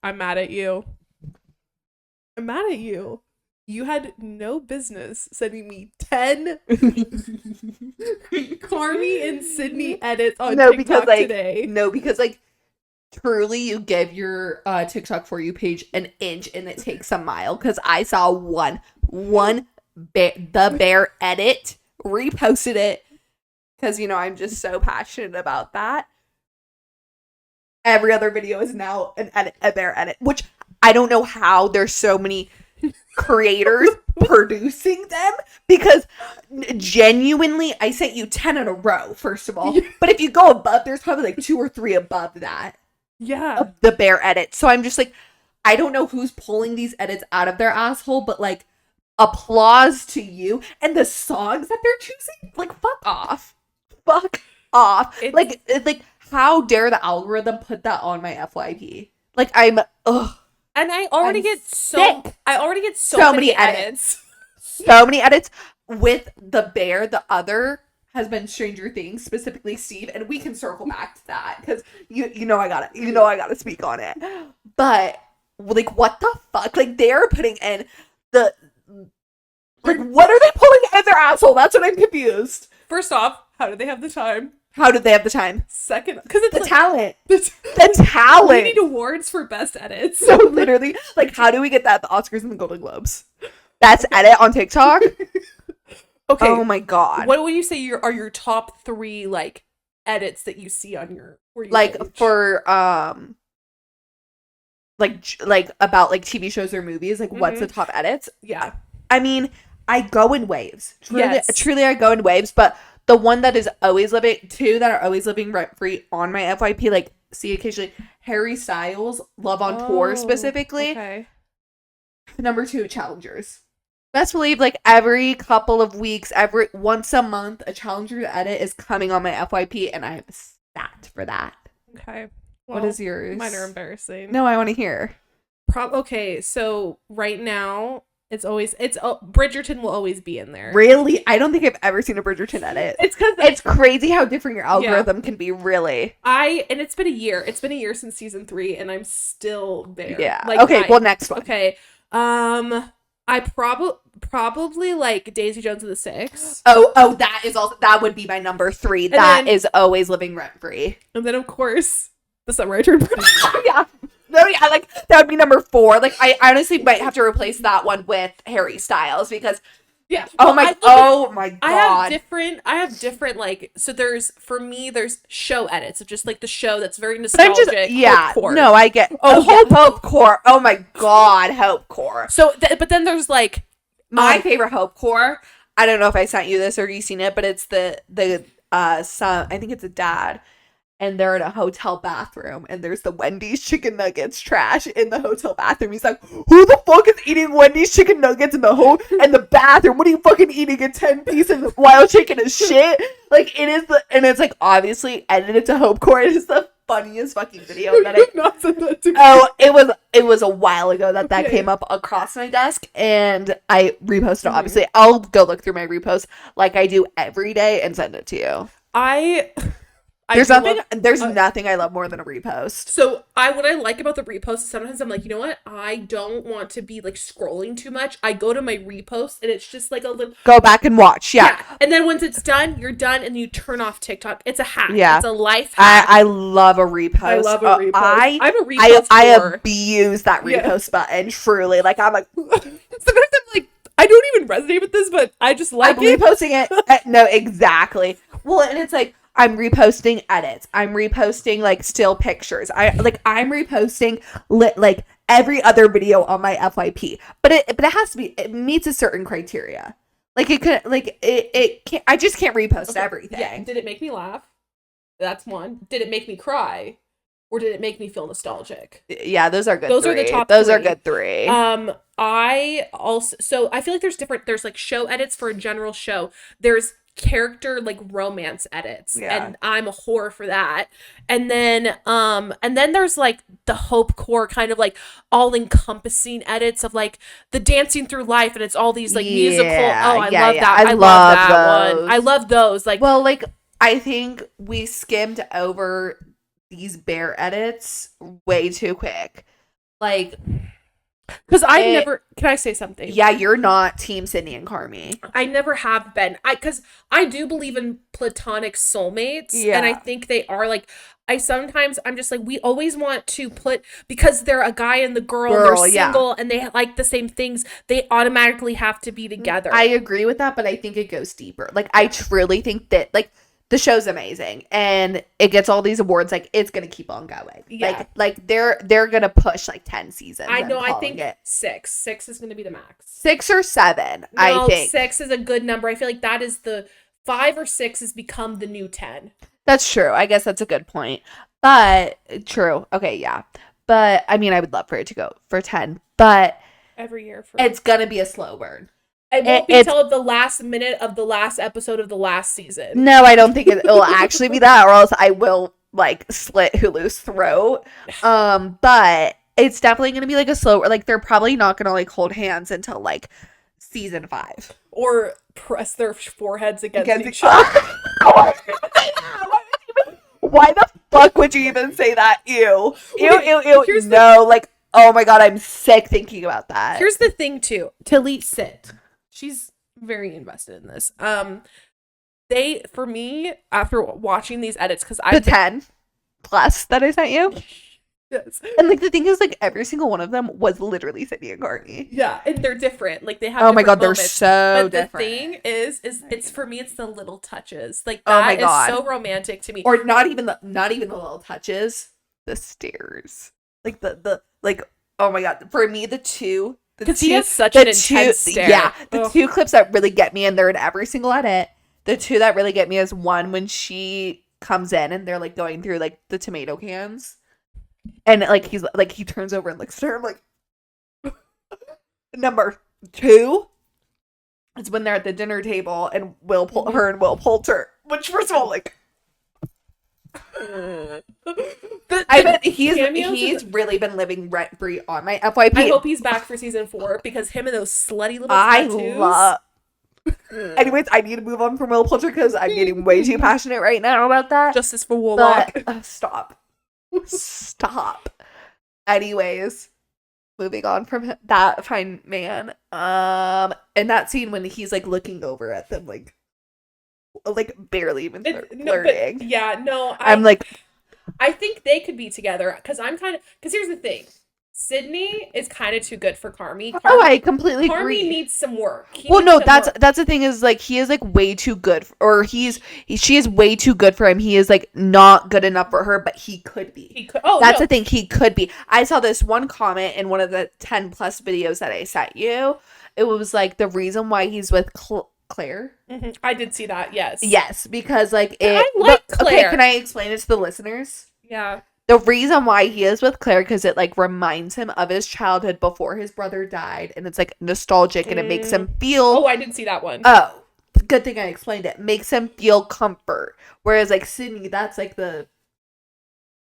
I'm mad at you. I'm mad at you. You had no business sending me 10 Carmi and Sydney edits on TikTok today. No, because like truly you give your TikTok For You page an inch and it takes a mile, because I saw the bear edit, reposted it, because I'm just so passionate about that. Every other video is now a bear edit, which I don't know how there's so many creators producing them, because genuinely I sent you 10 in a row, first of all. But if you go above, there's probably like 2 or 3 above that. Yeah. Of the bear edit. So I'm just like, I don't know who's pulling these edits out of their asshole, but like, applause to you. And the songs that they're choosing, like, fuck off. Fuck off. Like, how dare the algorithm put that on my FYP? Like, And I already get so many edits. So many edits. With the bear, the other has been Stranger Things, specifically Steve, and we can circle back to that because I gotta speak on it. But like, what the fuck? Like, they're putting in what are they pulling out of their asshole? That's what I'm confused. First off, how do they have the time? How did they have the time? Second, because it's the talent. The talent. We need awards for best edits. So literally, like, how do we get that at the Oscars and the Golden Globes? That's edit on TikTok? Okay. Oh my god. What would you say are your top 3 like edits that you see on your like page? For like about like TV shows or movies? Like, what's the top edits? Yeah. I mean, I go in waves. Truly, I go in waves, but the one that is always living, 2 that are always living rent-free on my FYP, like, see occasionally, Harry Styles, Love on Tour specifically. Okay. Number 2, Challengers. Best believe, like, every couple of weeks, once a month, a Challenger edit is coming on my FYP, and I'm stat for that. Okay. Well, what is yours? Mine are embarrassing. No, I want to hear. Okay, so right now, Bridgerton will always be in there. Really? I don't think I've ever seen a Bridgerton edit. It's crazy how different your algorithm can be, really. And it's been a year. It's been a year since season 3, and I'm still there. Yeah. Like, okay, well, next one. Okay. I probably like Daisy Jones and the Six. Oh, that would be my number 3. That is always living rent free. And then, of course, The Summer I Turned Pretty. Yeah. No, yeah, like, that would be number 4. Like, I honestly might have to replace that one with Harry Styles, because oh my god. I have different like, so there's show edits of just like the show that's very nostalgic. No, I get Hope Core. Oh my god, Hope Core. So but then there's like my favorite Hope Core. I don't know if I sent you this or you seen it, but it's the son, I think it's a dad, and they're in a hotel bathroom, and there's the Wendy's chicken nuggets trash in the hotel bathroom. He's like, who the fuck is eating Wendy's chicken nuggets in the bathroom? What are you fucking eating, a 10-piece of wild chicken is shit? Like, and it's like obviously edited to Hope Core. It is the funniest fucking video that not sent that to me. Oh, it was a while ago that came up across my desk, and I reposted it. Obviously, I'll go look through my reposts like I do every day and send it to you. There's nothing I love more than a repost. So what I like about the repost is sometimes I'm like, you know what? I don't want to be like scrolling too much. I go to my repost and it's just like a little go back and watch. Yeah. And then once it's done, you're done and you turn off TikTok. It's a hack. Yeah. It's a life hack. I love a repost. I love a repost. I have a repost. I abuse that repost button. Truly. Like, I'm like, sometimes I'm like, I don't even resonate with this, but I just like it. Reposting it. No, exactly. Well, and it's like, I'm reposting edits. I'm reposting like still pictures. I'm reposting like every other video on my FYP. But it has to be, it meets a certain criteria. Like, it could, like, it can't, I just can't repost everything. Yeah. Did it make me laugh? That's one. Did it make me cry? Or did it make me feel nostalgic? Yeah, those are good. Those are the top Those 3. are good 3. I feel like there's like show edits for a general show. There's character like romance edits, and I'm a whore for that. And then there's like the Hope Core kind of like all encompassing edits of like the dancing through life, and it's all these like musical. I love that. I love that one. I love those. Like, well, like, I think we skimmed over these bear edits way too quick. Like, because can I say something? Yeah, you're not team Sydney and Carmi. I never have been. Because I do believe in platonic soulmates. Yeah. And I think they are like, I'm just like, we always want to because they're a guy and the girl and they're single and they like the same things, they automatically have to be together. I agree with that, but I think it goes deeper. Like, I truly think that, like, the show's amazing and it gets all these awards. Like, it's gonna keep on going. Yeah. Like they're gonna push like 10 seasons. I know. I think 6 is gonna be the max. 6 or 7. No, I think 6 is a good number. I feel like that is the 5 or 6 has become the new 10. That's true. I guess that's a good point. But true. Okay, yeah. But I mean, I would love for it to go for 10. But every year it's gonna be a slow burn. It won't be until the last minute of the last episode of the last season. No, I don't think it will actually be that, or else I will like slit Hulu's throat. But it's definitely gonna be like a slow. Like, they're probably not gonna like hold hands until like season 5, or press their foreheads against each other. Why the fuck would you even say that? Ew. No, like, oh my god, I'm sick thinking about that. Here's the thing too. Talit Sit. She's very invested in this. For me, after watching these edits, because I 10 plus that I sent you. Yes. And like the thing is, like, every single one of them was literally Sydney and Carmi. Yeah, and they're different. Like, they have. Oh my god, moments. they're so but different. The thing is it's for me. It's the little touches. Like, that is so romantic to me. Or not even the little touches. The stares. Like the like. Oh my god, for me the two. Because he has such an intense stare. Yeah, the 2 clips that really get me, and they're in every single edit. The 2 that really get me is one when she comes in and they're like going through like the tomato cans, and like he's like he turns over and looks at her. I'm like, number 2, it's when they're at the dinner table and Will Poulter. Which, first of all, like, I bet he's really been living rent free on my FYP. I hope he's back for season 4 because him and those slutty little tattoos. Anyways, I need to move on from Will Poulter because I'm getting way too passionate right now about that. Justice for Warlock. Stop. Anyways, moving on from that fine man. And that scene when he's like looking over at them, like barely even flirting. I'm like, I think they could be together because here's the thing. Sydney is kind of too good for Carmi. I completely agree. Carmi needs some work. That's the thing is, like, he is like way too good she is way too good for him. He is like not good enough for her, but he could be. That's the thing. He could be. I saw this one comment in one of the 10 plus videos that I sent you. It was like the reason why he's with Claire. Mm-hmm. I did see that. Yes, because like I like Claire. Okay, can I explain it to the listeners? Yeah. The reason why he is with Claire, because it like reminds him of his childhood before his brother died, and it's like nostalgic, and it makes him feel. Oh, I didn't see that one. Oh, good thing I explained it. Makes him feel comfort, whereas like Sydney, that's like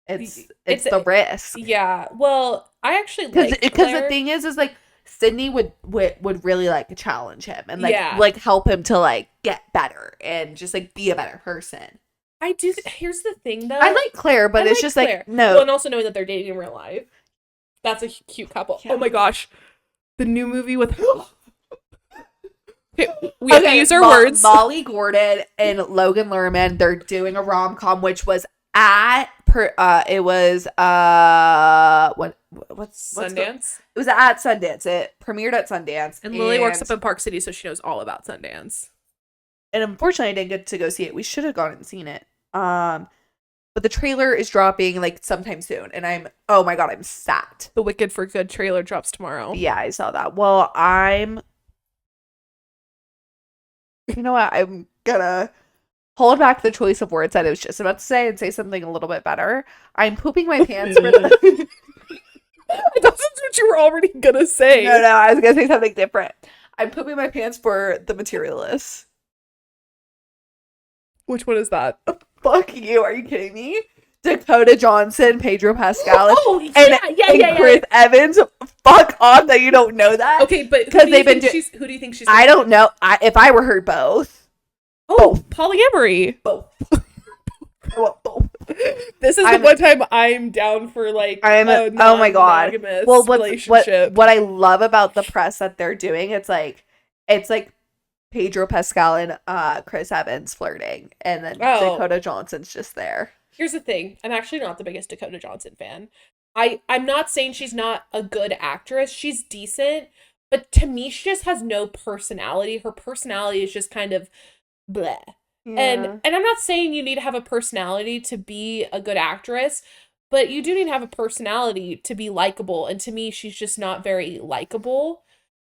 it's the risk. Yeah. Well, I actually because the thing is like Sydney would really like challenge him and like help him to like get better and just like be a better person. I do. Here's the thing, though. I like Claire, but it's just Claire. Like, no. Well, and also knowing that they're dating in real life. That's a cute couple. Yeah. Oh my gosh. The new movie with... Okay, we have to use our words. Molly Gordon and Logan Lerman, they're doing a rom-com, which was at... what's Sundance? It was at Sundance. It premiered at Sundance. And Lily works up in Park City, so she knows all about Sundance. And unfortunately, I didn't get to go see it. We should have gone and seen it. But the trailer is dropping like sometime soon, and oh my god, I'm sad. The Wicked for Good trailer drops tomorrow. Yeah, I saw that. Well, you know what? I'm gonna hold back the choice of words that I was just about to say and say something a little bit better. I'm pooping my pants for the... That's what you were already gonna say. No, I was gonna say something different. I'm pooping my pants for The Materialists. Which one is that? Fuck you. Are you kidding me? Dakota Johnson, Pedro Pascal, and Chris Evans. Fuck off that you don't know that. Okay, but who do you think she's I don't know. If I were her, both. Oh, polyamory. Both. This is the one time I'm down for like oh my god. Well, what I love about the press that they're doing, it's like Pedro Pascal and Chris Evans flirting, and then Dakota Johnson's just there. Here's the thing. I'm actually not the biggest Dakota Johnson fan. I'm not saying she's not a good actress. She's decent, but to me, she just has no personality. Her personality is just kind of bleh. Yeah. And I'm not saying you need to have a personality to be a good actress, but you do need to have a personality to be likable. And to me, she's just not very likable.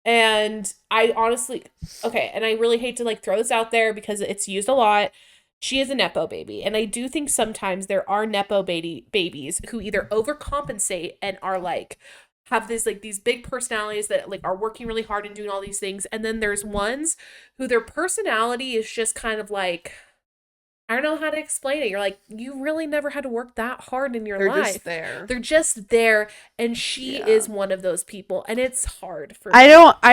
And I honestly, okay, and I really hate to like throw this out there because it's used a lot. She is a Nepo baby. And I do think sometimes there are Nepo babies who either overcompensate and are like, have this like these big personalities that like are working really hard and doing all these things. And then there's ones who their personality is just kind of like, I don't know how to explain it. You're like, you really never had to work that hard in your life. They're just there. They're just there. And she is one of those people. And it's hard for me. I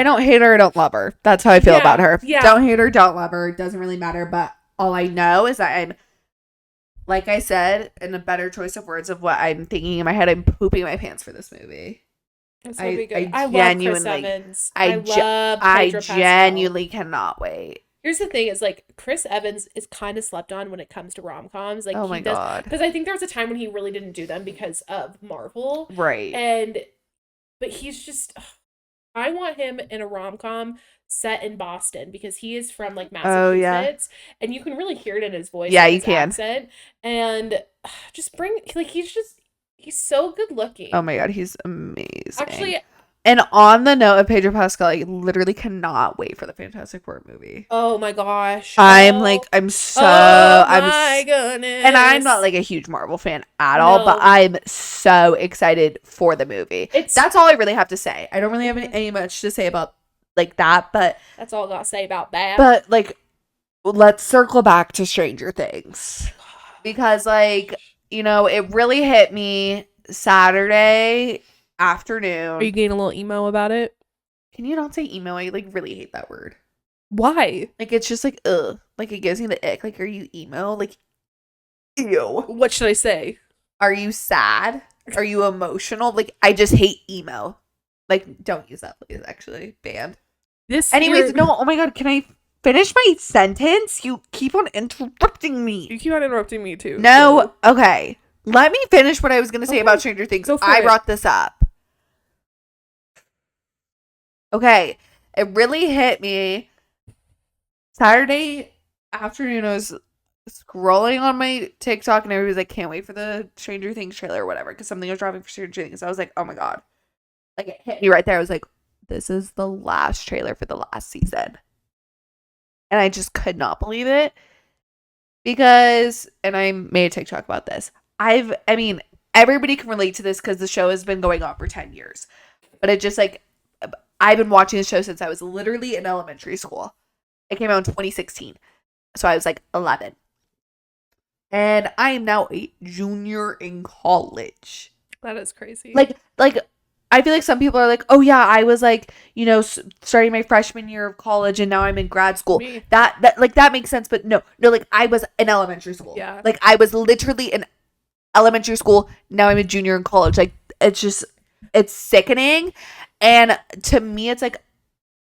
don't hate her, I don't love her. That's how I feel about her. Yeah. Don't hate her, don't love her. It doesn't really matter. But all I know is that I'm, like I said, in a better choice of words of what I'm thinking in my head, I'm pooping my pants for this movie. It's gonna be good. I love Chris Evans. I genuinely cannot wait. Here's the thing: is like Chris Evans is kind of slept on when it comes to rom-coms. Like, oh my god, because I think there was a time when he really didn't do them because of Marvel, right? But he's just, I want him in a rom-com set in Boston because he is from like Massachusetts, and you can really hear it in his voice. Yeah, you can. Accent. And just bring like he's so good looking. Oh my god, he's amazing. Actually. And on the note of Pedro Pascal, I literally cannot wait for the Fantastic Four movie. Oh my gosh. I'm goodness. And I'm not like a huge Marvel fan at all, but I'm so excited for the movie. That's all I really have to say. I don't really have any much to say about like that, but that's all I gotta say about that. But like, let's circle back to Stranger Things. Because like, you know, it really hit me Saturday afternoon. Are you getting a little emo about it? Can you not say emo? I like really hate that word. Why? Like it's just like ugh. Like it gives me the ick. Like, are you emo? Like, ew. What should I say? Are you sad? Are you emotional? Like, I just hate emo. Like, don't use that, please. Actually, banned. Anyways, no. Oh my god, can I finish my sentence? You keep on interrupting me. You keep on interrupting me too. No. So. Okay. Let me finish what I was going to say about Stranger Things. I brought this up. Okay. It really hit me. Saturday afternoon, I was scrolling on my TikTok and everybody was like, can't wait for the Stranger Things trailer or whatever. Because something was dropping for Stranger Things. I was like, oh my god. Like, it hit me right there. I was like, this is the last trailer for the last season. And I just could not believe it. Because, and I made a TikTok about this. I mean, everybody can relate to this because the show has been going on for 10 years. But it just like, I've been watching the show since I was literally in elementary school. It came out in 2016. So I was like 11. And I am now a junior in college. That is crazy. Like, I feel like some people are like, oh yeah, I was like, you know, starting my freshman year of college and now I'm in grad school. Me. That makes sense. But no, like I was in elementary school. Yeah. Like I was literally in elementary school. Now I'm a junior in college. Like it's sickening. And to me, it's like,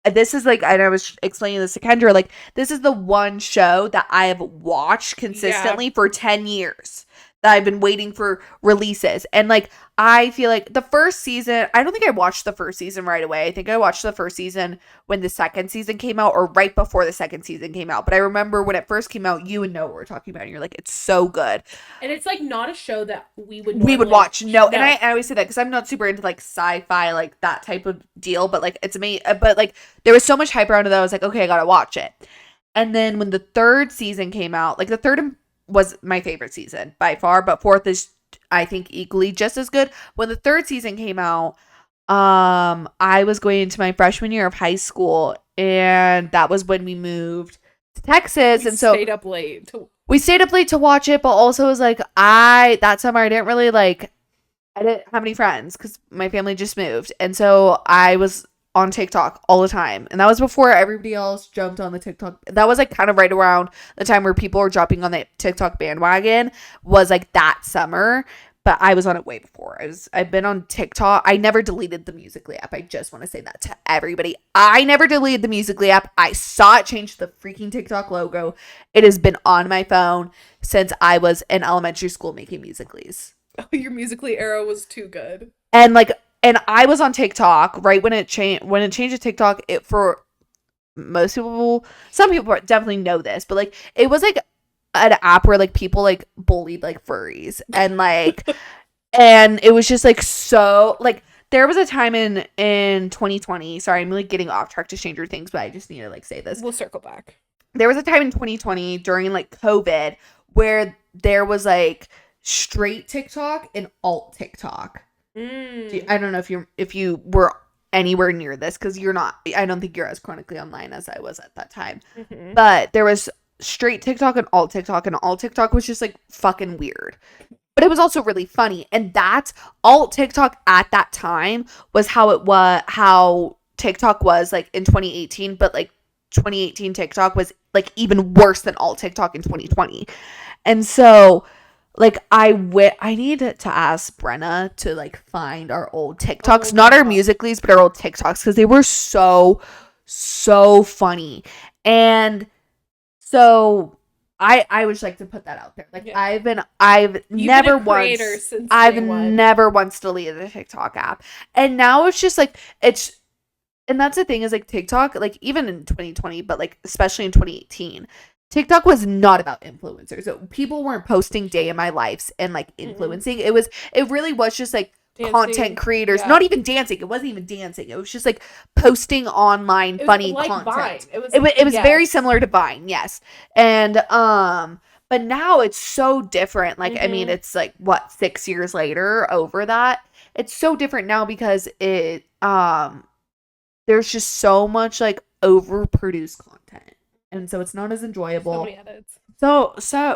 this is like, and I was explaining this to Kendra, like this is the one show that I have watched consistently for 10 years. That I've been waiting for releases. And like I feel like the first season, I don't think I watched the first season right away. I think I watched the first season when the second season came out or right before the second season came out. But I remember when it first came out, you and Noah were talking about it and you're like, it's so good. And it's like not a show that we would watch. No. And I always say that because I'm not super into like sci-fi, like that type of deal, but like it's amazing. But like there was so much hype around it that I was like, okay, I gotta watch it. And then when the third season came out, like the third was my favorite season by far, but fourth is I think equally just as good. When the third season came out, I was going into my freshman year of high school, and that was when we moved to Texas. We stayed up late to watch it, but also it was like that summer I didn't have any friends because my family just moved, and so I was on TikTok all the time. And that was before everybody else jumped on the TikTok. That was like kind of right around the time where people were jumping on the TikTok bandwagon, was like that summer. But I was on it way before. I've been on TikTok. I never deleted the Musical.ly app. I just want to say that to everybody. I never deleted the Musical.ly app. I saw it change the freaking TikTok logo. It has been on my phone since I was in elementary school making Musical.lys. Oh, your Musical.ly era was too good. And I was on TikTok right when it changed. When it changed to TikTok, it, for most people, some people definitely know this, but like it was like an app where like people like bullied like furries, and like and it was just like, so like there was a time in 2020. Sorry, I'm like getting off track to Stranger Things, but I just need to like say this. We'll circle back. There was a time in 2020 during like COVID where there was like straight TikTok and alt TikTok. I don't know if you were anywhere near this, because you're not. I don't think you're as chronically online as I was at that time. Mm-hmm. But there was straight TikTok and alt TikTok was just like fucking weird. But it was also really funny. And that's alt TikTok at that time was how TikTok was like in 2018, but like 2018 TikTok was like even worse than alt TikTok in 2020. And so like I need to ask Brenna to like find our old TikToks, not our Musical.lys, but our old TikToks, because they were so funny. And so I would just like to put that out there. Like yeah. I've never once deleted a TikTok app. And now it's just like and that's the thing, is like TikTok, like even in 2020, but like especially in 2018, TikTok was not about influencers. So people weren't posting day in my lives and like influencing. Mm-hmm. It really was just like dancing, content creators, not even dancing. It wasn't even dancing. It was just like posting online funny like content. Vine. It was very similar to Vine, yes. And but now it's so different. Like I mean, it's like what, 6 years later over that. It's so different now because it there's just so much like overproduced content. And so it's not as enjoyable. So many edits. So,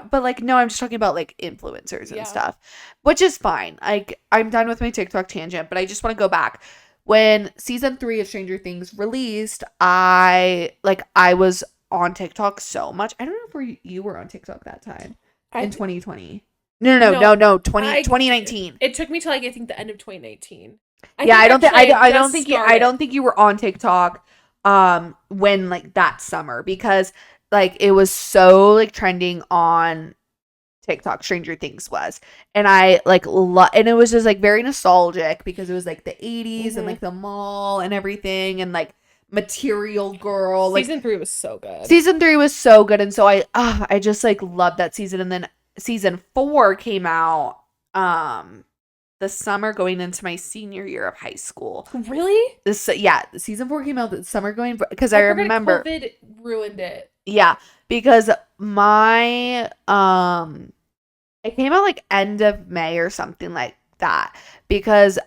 but like, no, I'm just talking about like influencers and stuff, which is fine. Like, I'm done with my TikTok tangent, but I just want to go back. When season 3 of Stranger Things released, I was on TikTok so much. I don't know if you were on TikTok that time in 2020. No, 2019. It took me to like, I think the end of 2019. I don't think you were on TikTok when like that summer, because like it was so like trending on TikTok, Stranger Things was, and I like and it was just like very nostalgic because it was like the 80s and like the mall and everything, and like Material Girl. Season 3 was so good. And so I just like loved that season. And then season 4 came out the summer going into my senior year of high school. Really? Season 4 came out the summer going, because I remember COVID ruined it. Yeah, because my it came out like end of May or something like that, because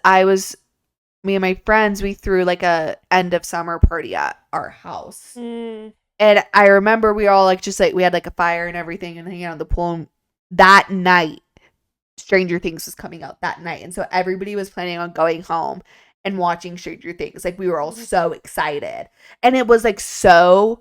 me and my friends, we threw like a end of summer party at our house. And I remember we all like just like we had like a fire and everything and hanging out in the pool, and that night Stranger Things was coming out that night, and so everybody was planning on going home and watching Stranger Things. Like we were all so excited, and it was like so.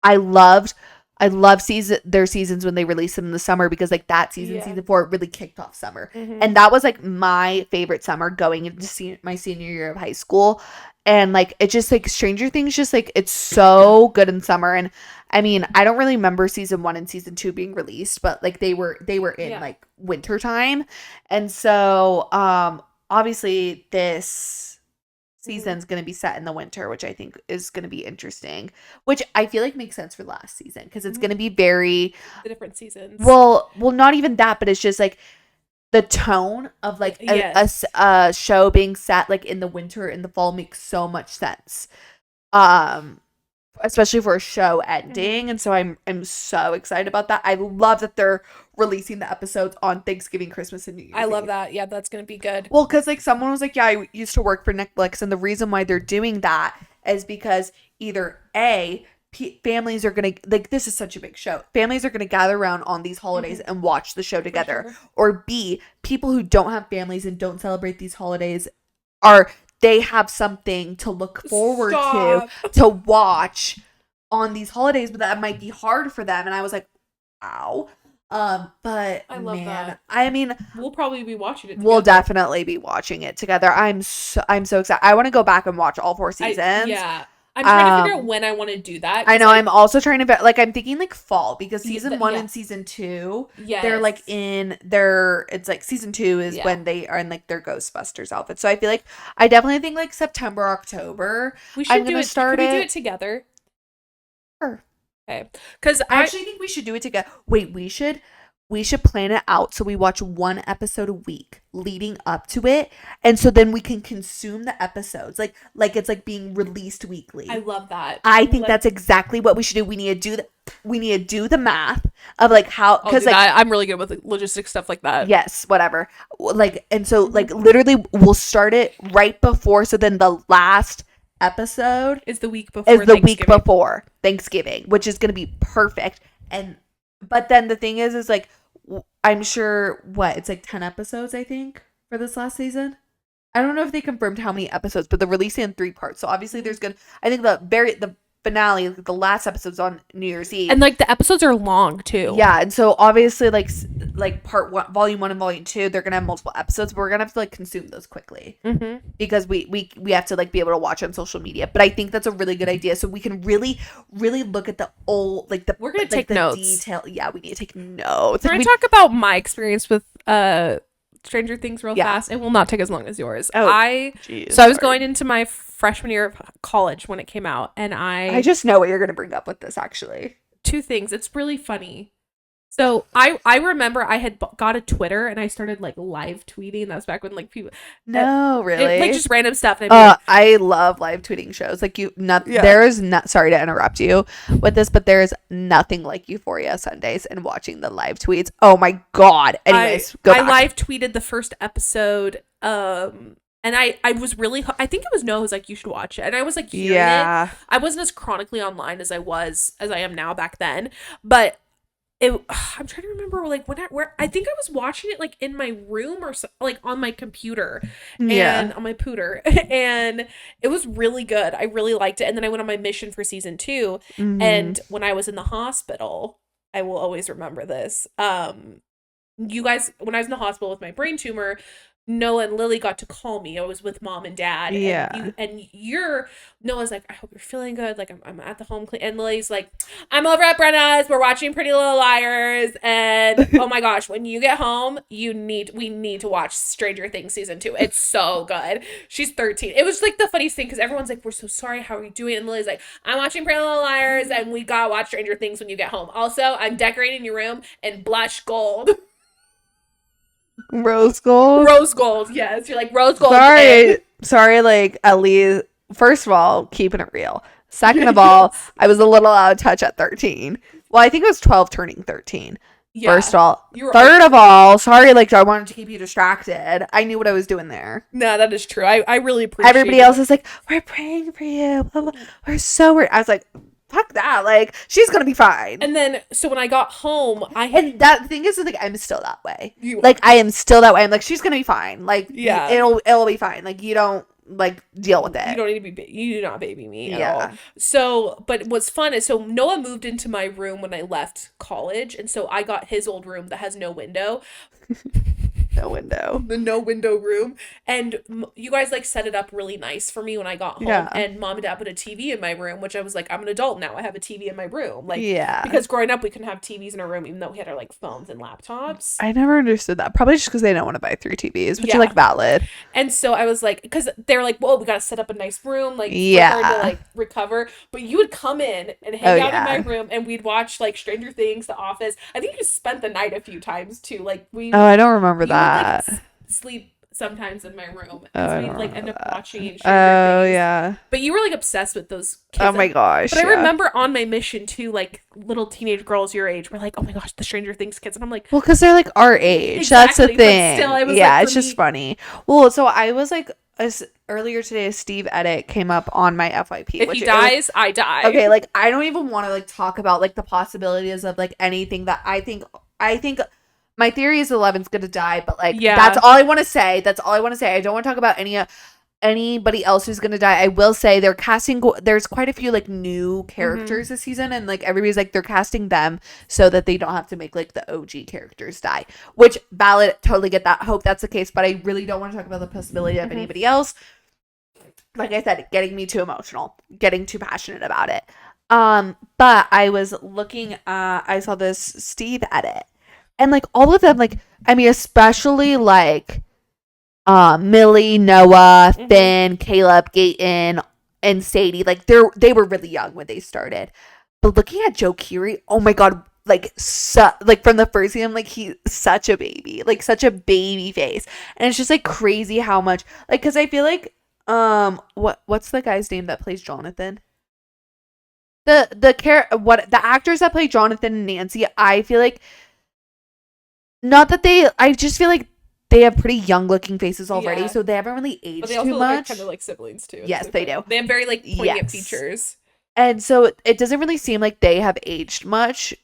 I loved their seasons when they released them in the summer, because like that season 4 really kicked off summer, and that was like my favorite summer going into my senior year of high school. And like it just like Stranger Things, just like it's so good in summer. And I mean, I don't really remember season 1 and season 2 being released, but like they were in like winter time. And so obviously this season's going to be set in the winter, which I think is going to be interesting, which I feel like makes sense for last season, because it's going to be very the different seasons. Well, not even that, but it's just like the tone of like a show being set like in the winter and the fall makes so much sense, especially for a show ending. And so I'm so excited about that. I love that they're releasing the episodes on Thanksgiving, Christmas, and New Year's Eve. I love that. Yeah, that's gonna be good. Well, because like someone was like, yeah, I used to work for Netflix, and the reason why they're doing that is because either families are gonna, like, this is such a big show, families are gonna gather around on these holidays and watch the show together, or B, people who don't have families and don't celebrate these holidays they have something to look forward to watch on these holidays, but that might be hard for them. And I was like, wow. But I love that. I mean, we'll probably be watching it together. We'll definitely be watching it together. I'm so excited. I want to go back and watch all 4 seasons. I'm trying to figure out when I want to do that. I know. Like, I'm also trying to I'm thinking like fall, because season 1 and season 2, they're like it's like season 2 is when they are in like their Ghostbusters outfits. So I feel like I definitely think like September, October. We should do it. Could we do it together? Sure. Okay. Because I actually think we should do it together. Wait, we should plan it out so we watch 1 episode a week leading up to it, and so then we can consume the episodes like it's like being released weekly. I love that. I think that's exactly what we should do. We need to do the math of like how, because like I'm really good with like, logistics stuff like that. Yes, whatever. Like, and so like literally we'll start it right before, so then the last episode is the week before Thanksgiving, which is going to be perfect. But then the thing is like, I'm sure it's like 10 episodes, I think, for this last season. I don't know if they confirmed how many episodes, but they're releasing in 3 parts. So obviously I think the finale, the last episode's on New Year's Eve. And like the episodes are long too. Yeah, and so obviously like part 1, volume 1 and volume 2, they're gonna have multiple episodes, but we're gonna have to like consume those quickly, because we have to like be able to watch on social media. But I think that's a really good idea, so we can really look at the old we're gonna take notes. Detail. Yeah, we need to take notes. We're gonna talk about my experience with Stranger Things real fast. It will not take as long as yours. I was going into my freshman year of college when it came out, and I just know what you're gonna bring up with this. Actually, 2 things. It's really funny. So I remember I had got a Twitter, and I started like live tweeting. That was back when like people really like just random stuff. And I love live tweeting shows. Like there is not. Sorry to interrupt you with this, but there is nothing like Euphoria Sundays and watching the live tweets. Oh my god! Anyways, I live tweeted the first episode. And I was really, I think it was Noah who's like, you should watch it. And I was like, hearing it. I wasn't as chronically online as I am now back then. But I'm trying to remember like where I think I was watching it like in my room or so, like on my computer and on my pooter. And it was really good. I really liked it. And then I went on my mission for season 2. And when I was in the hospital, I will always remember this. You guys, when I was in the hospital with my brain tumor, Noah and Lily got to call me. I was with mom and dad. Yeah. And Noah's like, I hope you're feeling good. Like, I'm at the home. And Lily's like, I'm over at Brenna's. We're watching Pretty Little Liars. And oh my gosh, when you get home, we need to watch Stranger Things season 2. It's so good. She's 13. It was like the funniest thing because everyone's like, we're so sorry. How are you doing? And Lily's like, I'm watching Pretty Little Liars. And we gotta watch Stranger Things when you get home. Also, I'm decorating your room in blush gold. Rose gold, yes. You're like rose gold. Sorry, like Ellie. First of all, keeping it real. Second of all, I was a little out of touch at 13. Well, I think it was 12 turning 13. Yeah, first of all. Third of all, sorry, like I wanted to keep you distracted. I knew what I was doing there. No, that is true. I really appreciate Everybody else is like, we're praying for you. Blah, blah. We're so worried. I was like, fuck that, like she's gonna be fine. And then so when I got home, and that thing is like I'm still that way. I am still that way. I'm like, she's gonna be fine. Like, yeah, it'll be fine. Like, you don't like deal with it. You don't need to be you do not baby me at all. So but what's fun is, so Noah moved into my room when I left college, and so I got his old room that has no window. The no window room. And you guys like set it up really nice for me when I got home. And mom and dad put a TV in my room, which I was like, I'm an adult now. I have a TV in my room. Like, because growing up we couldn't have TVs in our room even though we had our like phones and laptops. I never understood that. Probably just because they don't want to buy 3 TVs, which is like valid. And so I was like, because they're like, well, we gotta set up a nice room, like for her to like recover. But you would come in and hang out in my room, and we'd watch like Stranger Things, The Office. I think you spent the night a few times too. Like I don't remember that. Like, sleep sometimes in my room, and so we'd like end up watching Stranger Things. But you were like obsessed with those kids. Oh my gosh. But I remember on my mission too, like little teenage girls your age were like, oh my gosh, the Stranger Things kids. And I'm like, well, because they're like our age. Exactly, that's the thing. Still, it's just funny. Well, so I was like, earlier today, Steve Edit came up on my FYP. If he dies, I die. Okay, like I don't even want to like talk about like the possibilities of like anything that I think my theory is 11's gonna die, but like that's all I want to say. I don't want to talk about any anybody else who's gonna die. I will say they're casting. There's quite a few like new characters this season, and like everybody's like they're casting them so that they don't have to make like the OG characters die. Which valid, totally get that. Hope that's the case, but I really don't want to talk about the possibility of anybody else. Like I said, getting me too emotional, getting too passionate about it. But I was looking. I saw this Steve edit, and like all of them, like I mean, especially like. Millie, Noah, Finn, Caleb, Gaten, and Sadie, like they were really young when they started. But looking at Joe Keery, oh my god, like like from the first season, like he's such a baby, like such a baby face, and it's just like crazy how much like because I feel like what's the guy's name that plays Jonathan? The actors that play Jonathan and Nancy, I feel like not that I just feel like. They have pretty young-looking faces already, so they haven't really aged but they also too look much. Like, kind of like siblings too. Yes, they do. They have very like poignant features, and so it doesn't really seem like they have aged much.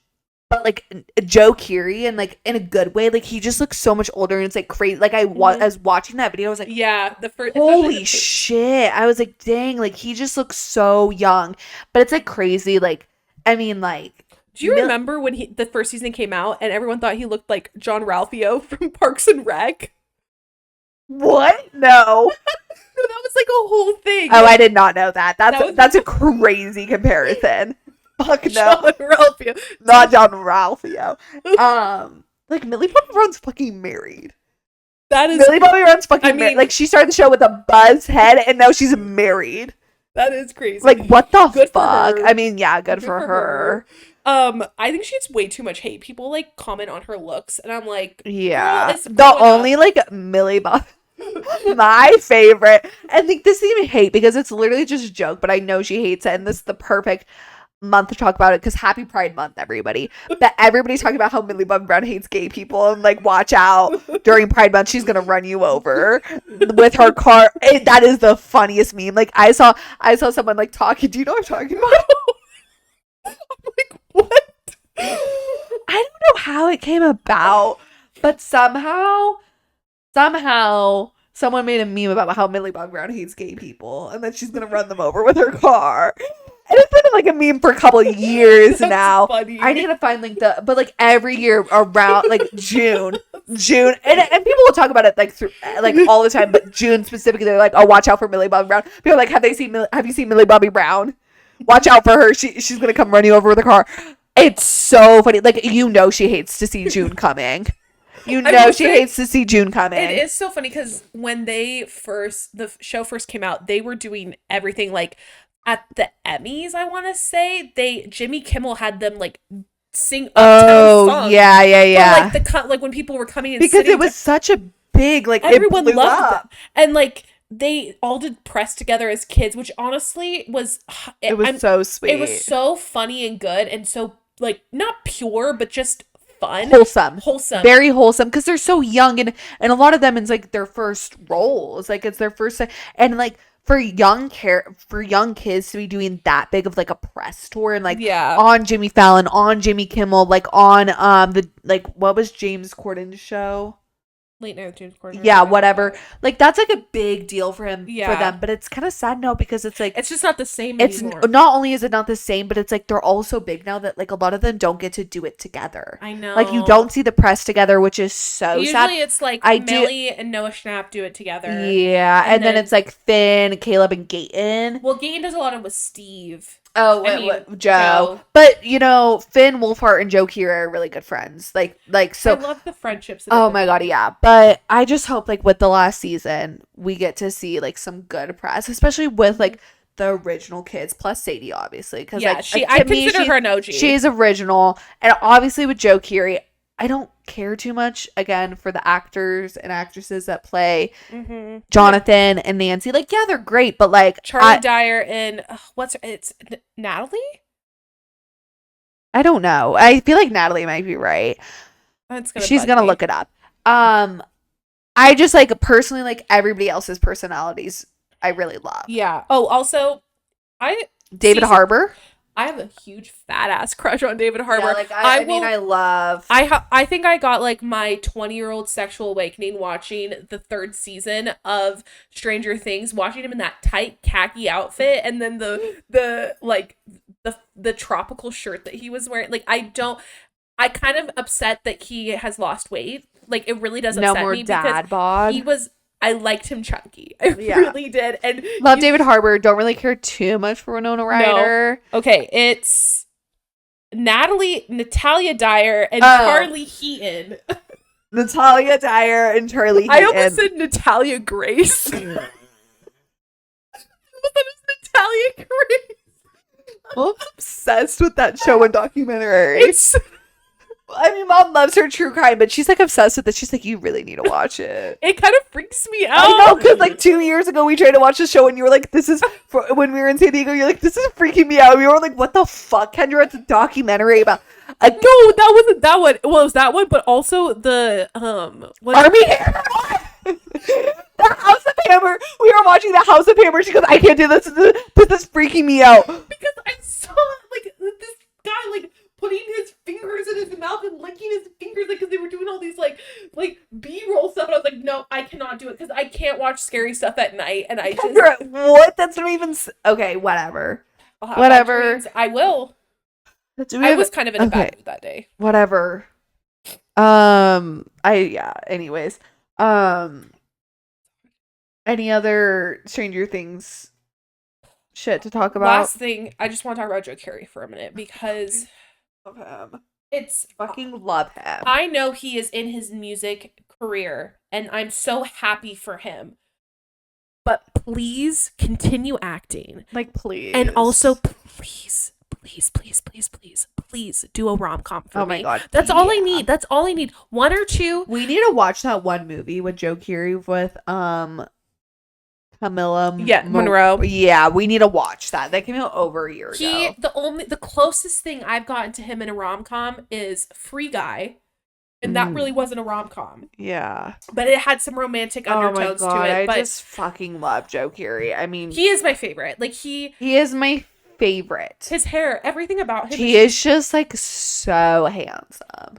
But like Joe Keery, and like in a good way, like he just looks so much older, and it's like crazy. Like I was watching that video, I was like, yeah, the first holy shit! I was like, dang, like he just looks so young. But it's like crazy. Like I mean, like. Do you remember when the first season came out and everyone thought he looked like John Ralphio from Parks and Rec? What? No. That was like a whole thing. Oh, I did not know that. That's a crazy comparison. Fuck no. John Ralphio. Not John Ralphio. Like Millie Bobby Brown's fucking married. That is Millie Bobby Brown's fucking married. Like she started the show with a buzz head and now she's married. That is crazy. Like what the fuck? I mean, yeah, good for her. I think she gets way too much hate. People like comment on her looks, and I'm like, yeah. The only like Millie Bob, my favorite. I think this isn't even hate because it's literally just a joke, but I know she hates it, and this is the perfect month to talk about it because Happy Pride Month, everybody. But everybody's talking about how Millie Bobby Brown hates gay people, and like watch out during Pride Month, she's gonna run you over with her car. That is the funniest meme. Like I saw someone like talking. Do you know what I'm talking about? I'm like, what? I don't know how it came about, but somehow someone made a meme about how Millie Bobby Brown hates gay people and that she's gonna run them over with her car. And it's been like a meme for a couple of years now. Funny. I need to find like but like every year around like June, and people will talk about it like through like all the time, but June specifically, they're like, oh, watch out for Millie Bobby Brown. People are like, have you seen Millie Bobby Brown? Watch out for her. She's gonna come run you over with a car. It's so funny. Like she hates to see June coming. She hates to see June coming. It is so funny because when the show first came out, they were doing everything like at the Emmys. I want to say Jimmy Kimmel had them like sing uptown songs. Yeah. But, like when people were coming in because it was such a big like everyone loved them. And like they all did press together as kids, which honestly was so sweet. It was so funny and good and so like not pure but just fun, wholesome, very wholesome because they're so young and a lot of them it's like their first roles, like it's their first and like for young kids to be doing that big of like a press tour and like on Jimmy Fallon, on Jimmy Kimmel, like on the like what was James Corden's show? Late Night with James Corden. Yeah, whatever. Like that's like a big deal for him for them, but it's kind of sad now because it's like it's just not the same anymore. Not only is it not the same, but it's like they're all so big now that like a lot of them don't get to do it together. I know. Like you don't see the press together, which is so sad. Usually it's like Millie and Noah Schnapp do it together. Yeah, and then it's like Finn, Caleb, and Gaten. Well, Gaten does a lot of with Steve. Joe. But Finn Wolfhard and Joe Keery are really good friends. Like so. I love the friendships. Oh my god, yeah. But I just hope like with the last season we get to see like some good press, especially with like the original kids plus Sadie, obviously, because I consider her an OG. She's original, and obviously with Joe Keery, I don't care too much again for the actors and actresses that play Jonathan and Nancy. Like, yeah, they're great, but like Charlie Dyer and it's Natalie? I don't know. I feel like Natalie might be right. She's gonna look it up. I just like personally like everybody else's personalities I really love. Yeah. Oh, also David Harbour. I have a huge fat ass crush on David Harbour. Yeah, like I mean, I love. I think I got like my 20-year-old sexual awakening watching the 3rd season of Stranger Things, watching him in that tight khaki outfit, and then the tropical shirt that he was wearing. Like I kind of upset that he has lost weight. Like it really does upset me because he was. I liked him chunky. I really did. And love David Harbour. Don't really care too much for Winona Ryder. No. Okay, it's Natalia Dyer and Charlie Heaton. Natalia Dyer and Charlie Heaton. I almost said Natalia Grace. I thought it was Natalia Grace. I'm obsessed with that show and documentary. I mean, Mom loves her true crime, but she's like obsessed with it. She's like, you really need to watch it. It kind of freaks me out. I know, because like 2 years ago, we tried to watch the show, and you were like, this is, when we were in San Diego, you're like, this is freaking me out. We were like, what the fuck, Kendra? It's a documentary about. No, that wasn't that one. Well, it was that one, but also the, Armie Hammer! The House of Hammer! We were watching the House of Hammer. She goes, I can't do this. This is freaking me out. Because I saw, like, this guy, like, putting his fingers in his mouth and licking his fingers, like, because they were doing all these, like B-roll stuff, and I was like, no, I cannot do it, because I can't watch scary stuff at night, and I just... What? That's not even... Okay, whatever. Whatever. I will. I was kind of in a bad mood that day. Whatever. Anyways. Any other Stranger Things shit to talk about? Last thing, I just want to talk about Joe Carey for a minute, because... Love him. It's fucking love him. I know he is in his music career, and I'm so happy for him. But please continue acting. Like, please. And also, please do a rom-com for me. Oh my god. That's all I need. That's all I need. 1 or 2. We need to watch that one movie with Joe Carey with Camilla Monroe. Yeah, we need to watch that. That came out over a year ago. The closest thing I've gotten to him in a rom-com is Free Guy. And that really wasn't a rom-com. Yeah. But it had some romantic undertones to it. I just fucking love Joe Carey. I mean, he is my favorite. Like he is my favorite. His hair, everything about him. He is just like so handsome.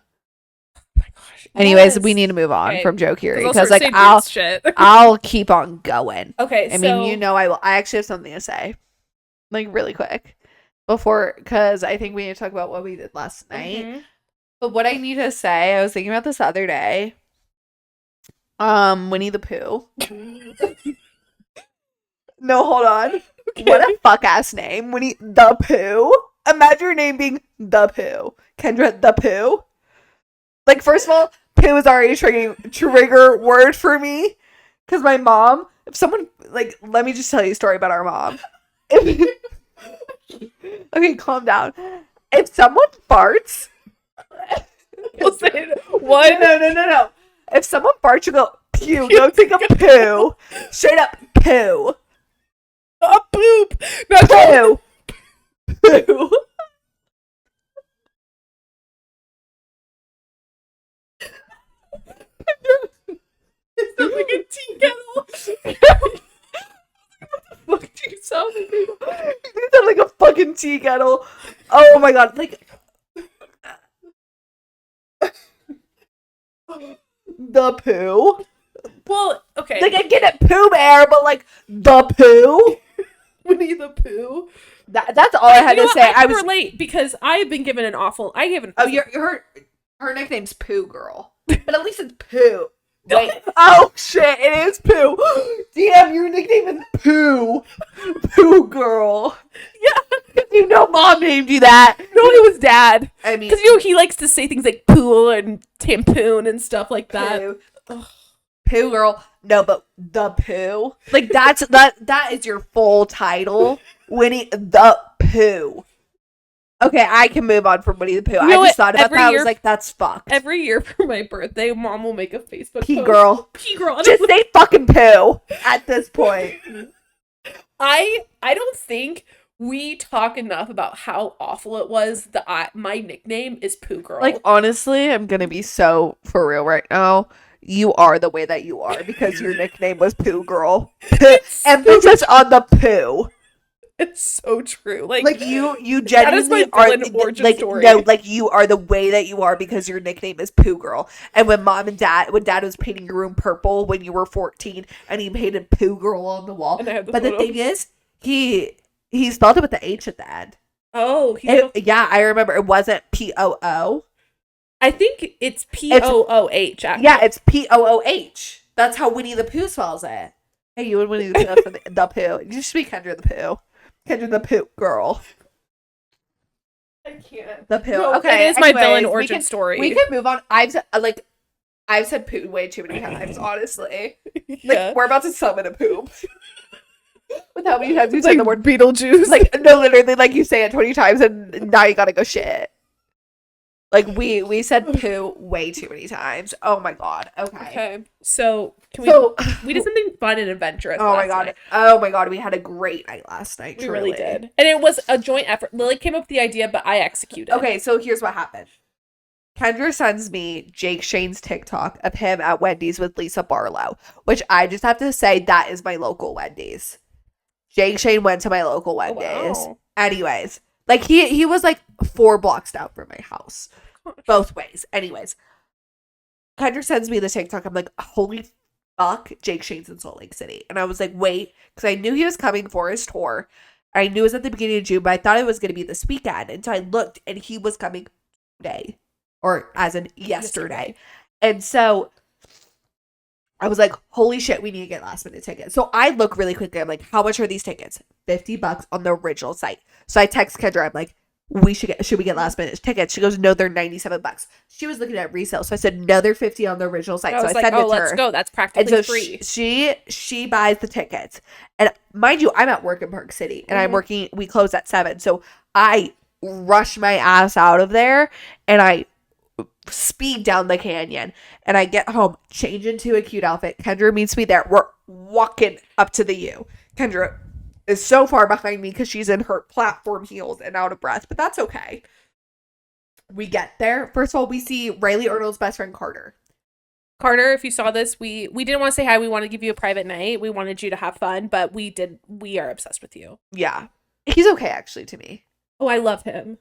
Oh my gosh. Anyways, we need to move on from Joe Carey because like I'll keep on going. Okay. I mean, you know, I will. I actually have something to say, like really quick, because I think we need to talk about what we did last night. Mm-hmm. But what I need to say, I was thinking about this the other day. Winnie the Pooh. No, hold on. Okay. What a fuck ass name. Winnie the Pooh. Imagine your name being the Pooh. Kendra the Pooh. Like, first of all, Pooh is already a trigger word for me. Because my mom, if someone, like, let me just tell you a story about our mom. Okay, calm down. If someone farts. What? No. If someone farts, you go, pew. Don't think of poo. Straight up, poo. A poop. No, poo. Poo. Is that like a tea kettle? What the fuck do you sound like? You sound like a fucking tea kettle. Oh my god, like... The Pooh. Well, okay. Like, I get it, Pooh Bear, but like, the Pooh? Winnie the Pooh. That's all I had to say. I was late because I've been given an awful... her nickname's Pooh Girl. But at least it's Pooh. Wait. Oh, shit, it is Pooh. Damn, your nickname is Pooh. Pooh Girl. Yeah. You know Mom named you that. No, it was Dad. I mean... Because, you know, he likes to say things like pool and tampoon and stuff like that. Pooh Girl. No, but the Pooh. Like, that is your full title. Winnie the Pooh. Okay, I can move on from Winnie the Pooh. You know I just thought about that. I was like, that's fucked. Every year for my birthday, Mom will make a Facebook post. P-Girl. P-Girl. Just say fucking Pooh at this point. I don't think we talk enough about how awful it was that my nickname is Pooh Girl. Like, honestly, I'm gonna be so for real right now. You are the way that you are because your nickname was Pooh Girl. Emphasis on the Pooh. It's so true. Like you genuinely are like story. No, like you are the way that you are because your nickname is Poo Girl. And when dad was painting your room purple when you were 14 and he painted Poo Girl on the wall. But the thing is, he spelled it with the H at the end. Oh, yeah, I remember it wasn't P-O-O. I think it's P-O-O-H. Yeah, it's P-O-O-H. That's how Winnie the Pooh spells it. Hey, you and Winnie the Pooh, the Pooh. You should be Kendra the Pooh. Kendra the Pooh girl. I can't. The Pooh. No, okay, it is my villain origin story. We can move on. I've said Pooh way too many times, honestly. Yeah. Like, we're about to summon a poop. With how many times you say the word Beetlejuice. Like, no, literally, like, you say it 20 times and now you gotta go shit. Like, we said poo way too many times. Oh my god. Okay. So, we did something fun and adventurous last night. Oh my god. We had a great night last night. We really did. And it was a joint effort. Lily came up with the idea, but I executed. Okay, so here's what happened. Kendra sends me Jake Shane's TikTok of him at Wendy's with Lisa Barlow, which I just have to say that is my local Wendy's. Jake Shane went to my local Wendy's. Oh, wow. Anyways, like he was like 4 blocks down from my house. Both ways. Anyways, Kendra sends me the TikTok. I'm like, holy fuck, Jake Shane's in Salt Lake City. And I was like, wait, because I knew he was coming for his tour. I knew it was at the beginning of June, but I thought it was going to be this weekend. And so I looked and he was coming today, or as in yesterday. And so I was like, holy shit, we need to get last minute tickets. So I look really quickly. I'm like, how much are these tickets? $50 on the original site. So I text Kendra. I'm like, should we get last minute tickets? She goes, no, they're $97. She was looking at resale. So I said, no, they're $50 on the original site. So I sent it to her. Let's go. That's practically free. She buys the tickets. And mind you, I'm at work in Park City and we close at 7. So I rush my ass out of there and I speed down the canyon and I get home, change into a cute outfit. Kendra meets me there. We're walking up to the U. Kendra is so far behind me because she's in her platform heels and out of breath, but that's okay. We get there. First of all, we see Riley Arnold's best friend, Carter. Carter, if you saw this, we didn't want to say hi. We wanted to give you a private night. We wanted you to have fun, but we are obsessed with you. Yeah. He's okay, actually, to me. Oh, I love him.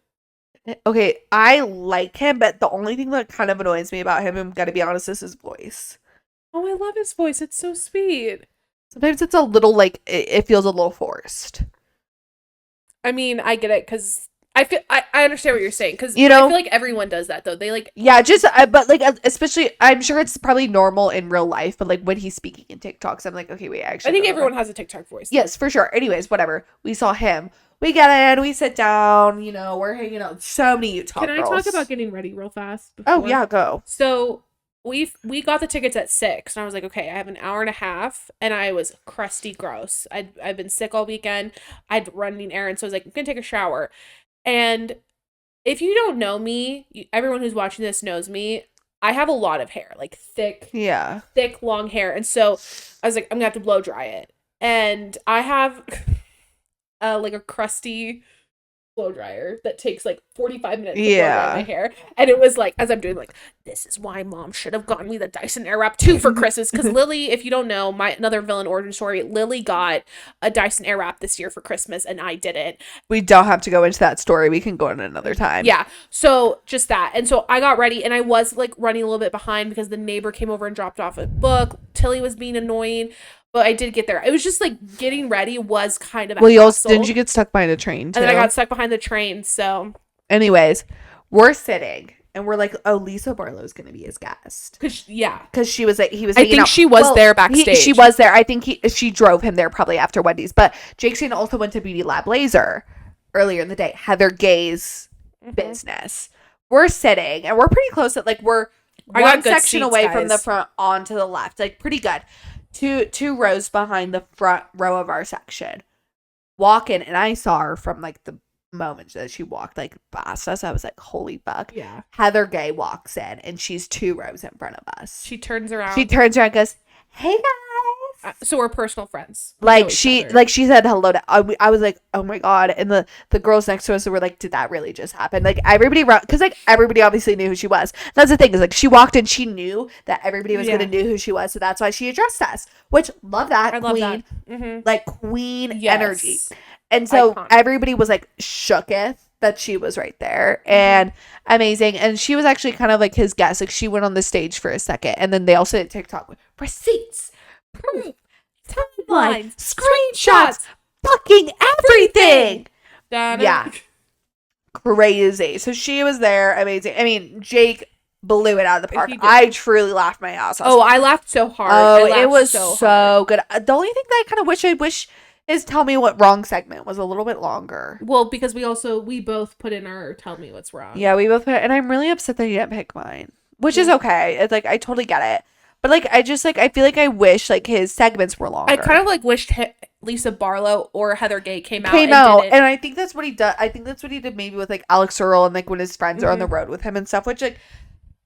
Okay, I like him, but the only thing that kind of annoys me about him, I'm gonna be honest, is his voice. Oh, I love his voice. It's so sweet. Sometimes it's a little, like, it feels a little forced. I mean, I get it, because I understand what you're saying, because I feel like everyone does that, though. They, like... Yeah, but, like, especially, I'm sure it's probably normal in real life, but, like, when he's speaking in TikToks, I'm like, okay, wait, actually... I think everyone has a TikTok voice. Yes, for sure. Anyways, whatever. We saw him. We get in, we sit down, we're hanging out. So many Utah girls. Can I talk about getting ready real fast? Oh, yeah, go. So... We got the tickets at 6, and I was like, okay, I have an hour and a half, and I was crusty gross. I've been sick all weekend. I'd running errands, so I was like, I'm gonna take a shower. And if you don't know me, everyone who's watching this knows me. I have a lot of hair, like thick, long hair, and so I was like, I'm gonna have to blow dry it. And I have like a crusty blow dryer that takes like 45 minutes to blow dry my hair, and it was like, as I'm doing, like, this is why mom should have gotten me the Dyson Airwrap 2 for Christmas, because Lily, if you don't know, another villain origin story, Lily got a Dyson Airwrap this year for Christmas and I didn't. We don't have to go into that story, we can go in another time. Yeah, so just that. And so I got ready, and I was like running a little bit behind because the neighbor came over and dropped off a book. Tilly was being annoying, but I did get there. It was just like getting ready was kind of didn't you get stuck behind a train too? And then I got stuck behind the train. So anyways, we're sitting and we're like, oh, Lisa Barlow's gonna be his guest. Because she was like, he was. I think she was there backstage. She was there. I think she drove him there probably after Wendy's. But Jake Shane also went to Beauty Lab Laser earlier in the day. Heather Gay's business. We're sitting and we're pretty close at, like, we're one section away from the front onto the left, like pretty good. Two rows behind the front row of our section. Walk in, and I saw her from, like, the moment that she walked, like, past us. I was like, holy fuck. Yeah. Heather Gay walks in, and she's 2 rows in front of us. She turns around and goes, hey, guys. So we're personal friends. Like, she said hello to, I was like, oh my god. And the girls next to us were like, did that really just happen? Like, everybody around, because, like, everybody obviously knew who she was. That's the thing, is, like, she walked in, she knew that everybody was gonna know who she was, so that's why she addressed us, which, love that. I love that. Mm-hmm. Like, queen energy. And so Iconic. everybody was like shooketh that she was right there, and amazing. And she was actually kind of like his guest. Like she went on the stage for a second, and then they also did TikTok with receipts, proof, timelines, screenshots, fucking everything. Yeah. Crazy. So she was there. Amazing. I mean, Jake blew it out of the park. I truly laughed my ass off. Oh, I laughed so hard. Oh, it was so good. The only thing that I wish is Tell Me What Wrong segment was a little bit longer. Well, because we both put in our Tell Me What's Wrong. Yeah, we both put it, and I'm really upset that you didn't pick mine, which is okay. It's like, I totally get it. But like, I just like, I feel like I wish like his segments were longer. I kind of like wished Lisa Barlow or Heather Gay came out. And I think that's what he does. I think that's what he did maybe with like Alex Earl and like when his friends are on the road with him and stuff, which like,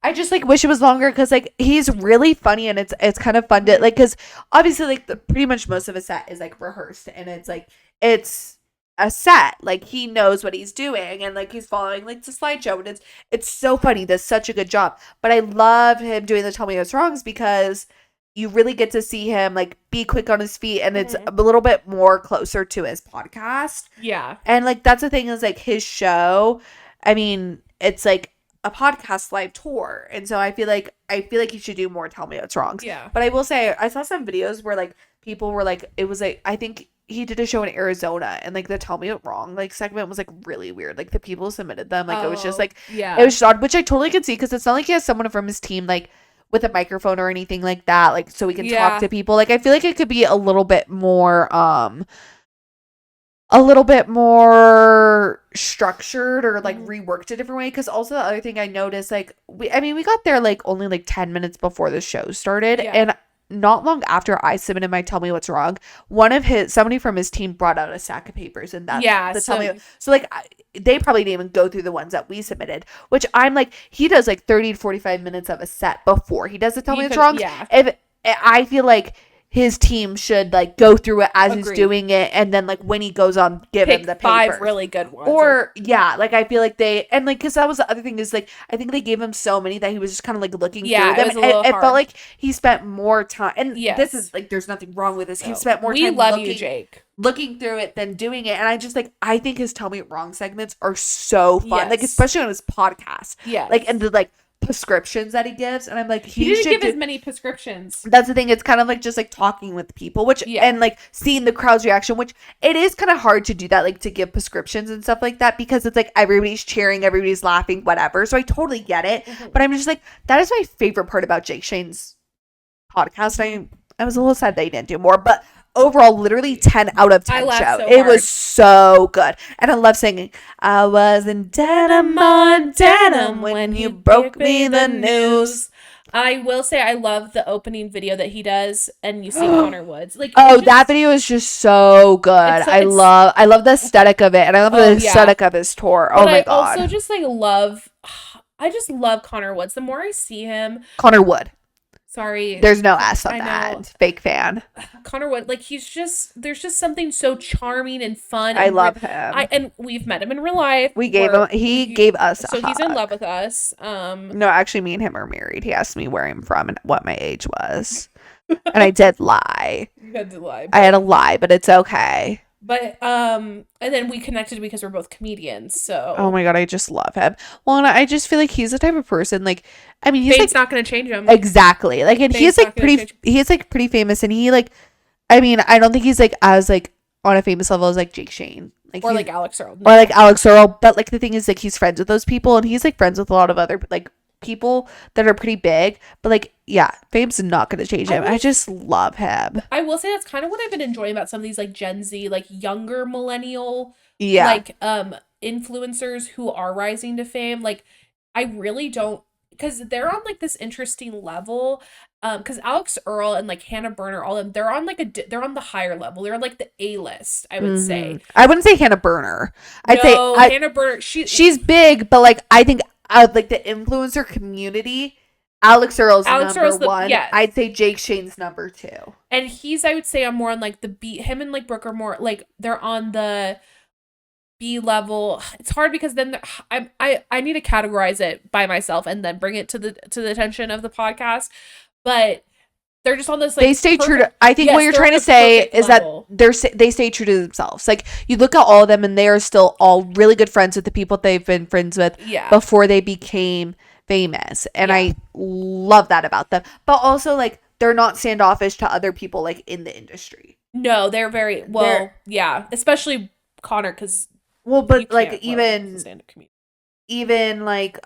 I just like wish it was longer because like he's really funny and it's kind of fun to like, because obviously like pretty much most of a set is like rehearsed and it's like it's a set, like he knows what he's doing and like he's following like the slideshow, and it's so funny. He does such a good job. But I love him doing the Tell Me What's Wrongs because you really get to see him like be quick on his feet, and it's a little bit more closer to his podcast. Yeah. And like that's the thing is like his show, I mean, it's like a podcast live tour, and so I feel like he should do more Tell Me What's Wrongs. Yeah. But I will say I saw some videos where like people were like, it was like, I think he did a show in Arizona, and like the Tell Me What Wrong like segment was like really weird. Like the people submitted them, like it was just like, it was just odd, which I totally could see because it's not like he has someone from his team like with a microphone or anything like that, like so we can talk to people. Like I feel like it could be a little bit more structured or like reworked a different way. Because also the other thing I noticed, like we got there like only like 10 minutes before the show started, and not long after I submitted my Tell Me What's Wrong, somebody from his team brought out a stack of papers, and that's Tell Me. So like they probably didn't even go through the ones that we submitted, which I'm like, he does like 30 to 45 minutes of a set before he does the Tell Me What's Wrong. If I feel like his team should like go through it as he's doing it, and then like when he goes on, give him the papers. 5 really good ones. Or like I feel like because that was the other thing is like I think they gave him so many that he was just kind of like looking through them. It felt like he spent more time, and this is like there's nothing wrong with this. He spent more time. We love you, Jake. Looking through it than doing it, and I just like I think his Tell Me Wrong segments are so fun, like especially on his podcast. Like and the like prescriptions that he gives, and I'm like, he didn't give as many prescriptions. That's the thing, it's kind of like just like talking with people, which and like seeing the crowd's reaction, which it is kind of hard to do that, like to give prescriptions and stuff like that, because it's like everybody's cheering, everybody's laughing, whatever. So I totally get it, but I'm just like, that is my favorite part about Jake Shane's podcast. I was a little sad they didn't do more, but overall, literally 10 out of 10 show. It was so good. And I love singing. I was in denim on denim when you broke me the news. I will say I love the opening video that he does, and you see Connor Woods. Like, that video is just so good. I love the aesthetic of it, and I love the aesthetic of his tour. Oh my god. I also just like I just love Connor Woods. The more I see him, Connor Wood. Sorry. There's no S on that. Fake fan. Connor Wood, like there's just something so charming and fun. I love him. And we've met him in real life. He gave us a hug. He's in love with us. No, actually me and him are married. He asked me where I'm from and what my age was. And I did lie. You had to lie. I had to lie, but it's okay. But and then we connected because we're both comedians, so oh my god, I just love him. Well, and I just feel like he's the type of person, like, I mean, he's fate's not gonna change him. Exactly. Like, and he's like pretty famous, and he like, I mean, I don't think he's like as like on a famous level as like Jake Shane. Like, or like Alex Earl. Or like Alex Earl. But like the thing is, like, he's friends with those people, and he's like friends with a lot of other like people that are pretty big, but like, yeah, fame's not gonna change him. I just love him. I will say that's kind of what I've been enjoying about some of these like Gen Z, like younger millennial like influencers who are rising to fame. Like, I really don't, because they're on like this interesting level, because Alex Earl and like Hannah Berner, all of them, they're on like they're on the higher level. They're on like the A-list, I would say. I wouldn't say Hannah Berner. I'd say Hannah Berner, she's big, but like I think like the influencer community, Alex Earl's number one. Yes. I'd say Jake Shane's number 2. And he's, I would say, I'm more on like the B. Him and like Brooke are more like they're on the B level. It's hard because then I need to categorize it by myself and then bring it to the attention of the podcast. But They're just on this, like, they stay true to, I think what you're trying to say is that they stay true to themselves. Like, you look at all of them and they are still all really good friends with the people they've been friends with before they became famous. And I love that about them. But also, like, they're not standoffish to other people, like, in the industry. No, they're very, well, especially Connor, because but like even like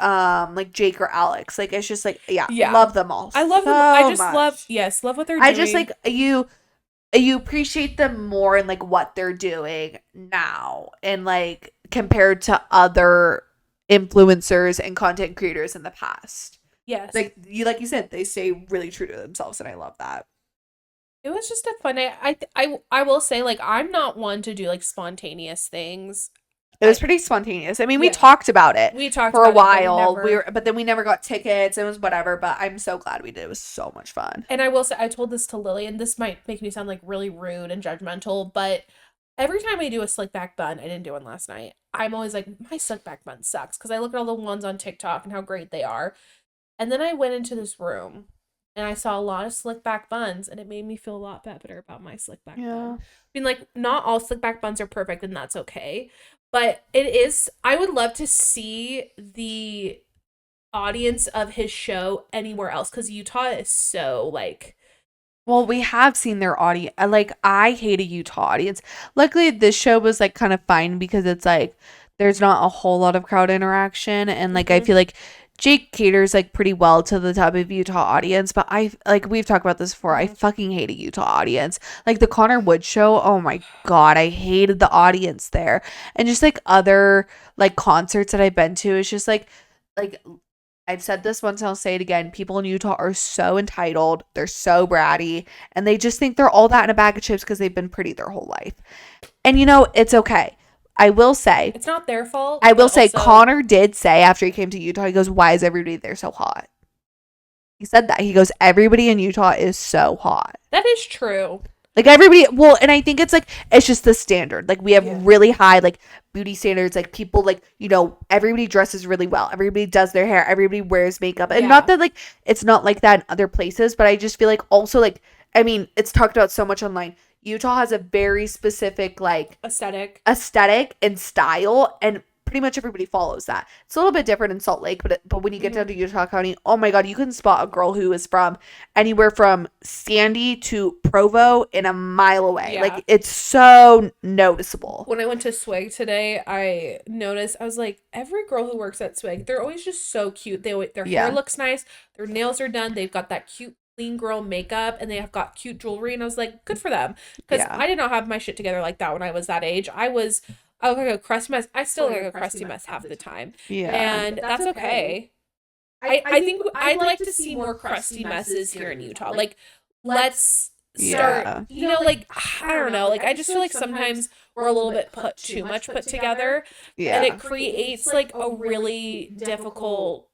Jake or Alex, like, it's just like love them all. I love them. I just love what they're doing. I just like you appreciate them more in like what they're doing now, and like compared to other influencers and content creators in the past. Yes, like you said, they stay really true to themselves, and I love that. It was just a fun day. I will say, like, I'm not one to do like spontaneous things. It was pretty spontaneous. I mean, we talked about it. We talked for about a while. But then we never got tickets. It was whatever. But I'm so glad we did. It was so much fun. And I will say, I told this to Lily, and this might make me sound like really rude and judgmental, but every time I do a slick back bun, I didn't do one last night, I'm always like, my slick back bun sucks, because I look at all the ones on TikTok and how great they are. And then I went into this room and I saw a lot of slick back buns, and it made me feel a lot better about my slick back bun. I mean, like, not all slick back buns are perfect, and that's okay. But I would love to see the audience of his show anywhere else, because Utah is so, like... Well, we have seen their audience. Like, I hate a Utah audience. Luckily, this show was, like, kind of fine, because it's, like, there's not a whole lot of crowd interaction. And, like, I feel like Jake caters, like, pretty well to the type of Utah audience. But we've talked about this before. I fucking hate a Utah audience. Like, the Connor Wood show, oh my God, I hated the audience there. And just, like, other, like, concerts that I've been to, it's just, like, I've said this once and I'll say it again. People in Utah are so entitled. They're so bratty. And they just think they're all that in a bag of chips because they've been pretty their whole life. And, you know, it's okay. I will say. It's not their fault. I will say, Connor did say after he came to Utah, he goes, why is everybody there so hot? He said that. He goes, everybody in Utah is so hot. That is true. Like, everybody, well, and I think it's, like, it's just the standard. Like, we have really high, like, beauty standards. Like, people, like, you know, everybody dresses really well. Everybody does their hair. Everybody wears makeup. And not that, like, it's not like that in other places, but I just feel like also, like, I mean, it's talked about so much online. Utah has a very specific, like... aesthetic and style, and pretty much everybody follows that. It's a little bit different in Salt Lake, but when you get down to Utah County, oh my God, you can spot a girl who is from anywhere from Sandy to Provo in a mile away. Like, it's so noticeable. When I went to Swig today, I noticed, I was like, every girl who works at Swig, they're always just so cute. Their hair looks nice, their nails are done, they've got that cute clean girl makeup, and they have got cute jewelry, and I was like, good for them, because I did not have my shit together like that when I was that age. I look like a crusty mess. I still look like a crusty mess half the time. And that's okay. I think I'd like to see more crusty messes here in Utah. Like, let's start, you know, like, I don't know, like, I just feel like sometimes we're a little bit too much put together, and it creates, like, a really difficult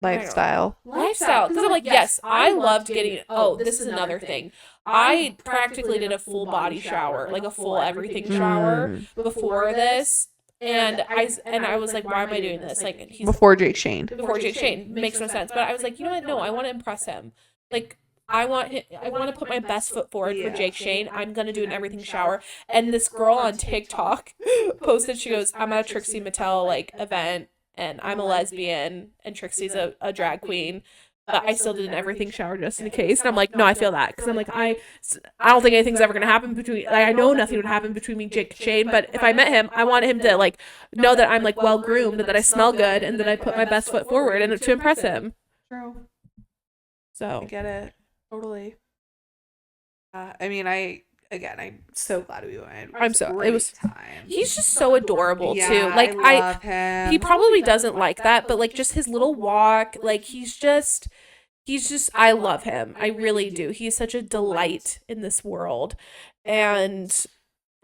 lifestyle because I'm like, yes, I loved getting this is another thing, I practically did a full body shower, like a full everything shower before this, and I was like, why am I doing this? Like, before Jake Shane makes no sense, but I was like, you know what, no, I want to impress him. Like, I want to put my best foot forward for Jake Shane. I'm going to do an everything shower. And this girl on TikTok posted, she goes, I'm at a Trixie Mattel, like, event, and I'm a lesbian, and Trixie's a drag queen, but I still did an everything shower just in case. And I'm like, no, I feel that, because I'm like, I don't think anything's ever gonna happen between, like, I know nothing would happen between me and Jake Shane, but if I met him, I want him to, like, know that I'm, like, well groomed, and that I smell good, and that I put my best foot forward, and to impress him. True. So I get it totally. I mean, I'm so glad we went. He's just so adorable too. Like, I love him. He probably doesn't like that, but, like, just his little walk, like, he's just, I love him. I really do. He's such a delight in this world. And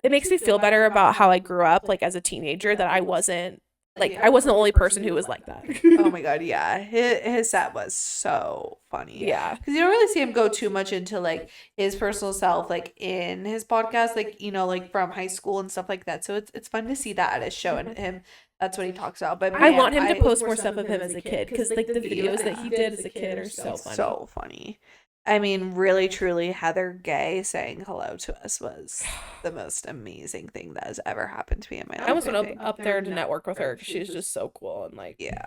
it makes me feel better about how I grew up, like, as a teenager, that I wasn't the only person who was like that. Oh my God, yeah. His set was so funny. Yeah. Because you don't really see him go too much into, like, his personal self, like, in his podcast, like, you know, like, from high school and stuff like that. So it's fun to see that at his show, and him, that's what he talks about. But I want him to post more stuff of him as a kid, because, like, the videos that he did as a kid are so funny. So funny. I mean, really, truly, Heather Gay saying hello to us was the most amazing thing that has ever happened to me in my life. I almost went up there to network with her because she's just so cool and like, yeah,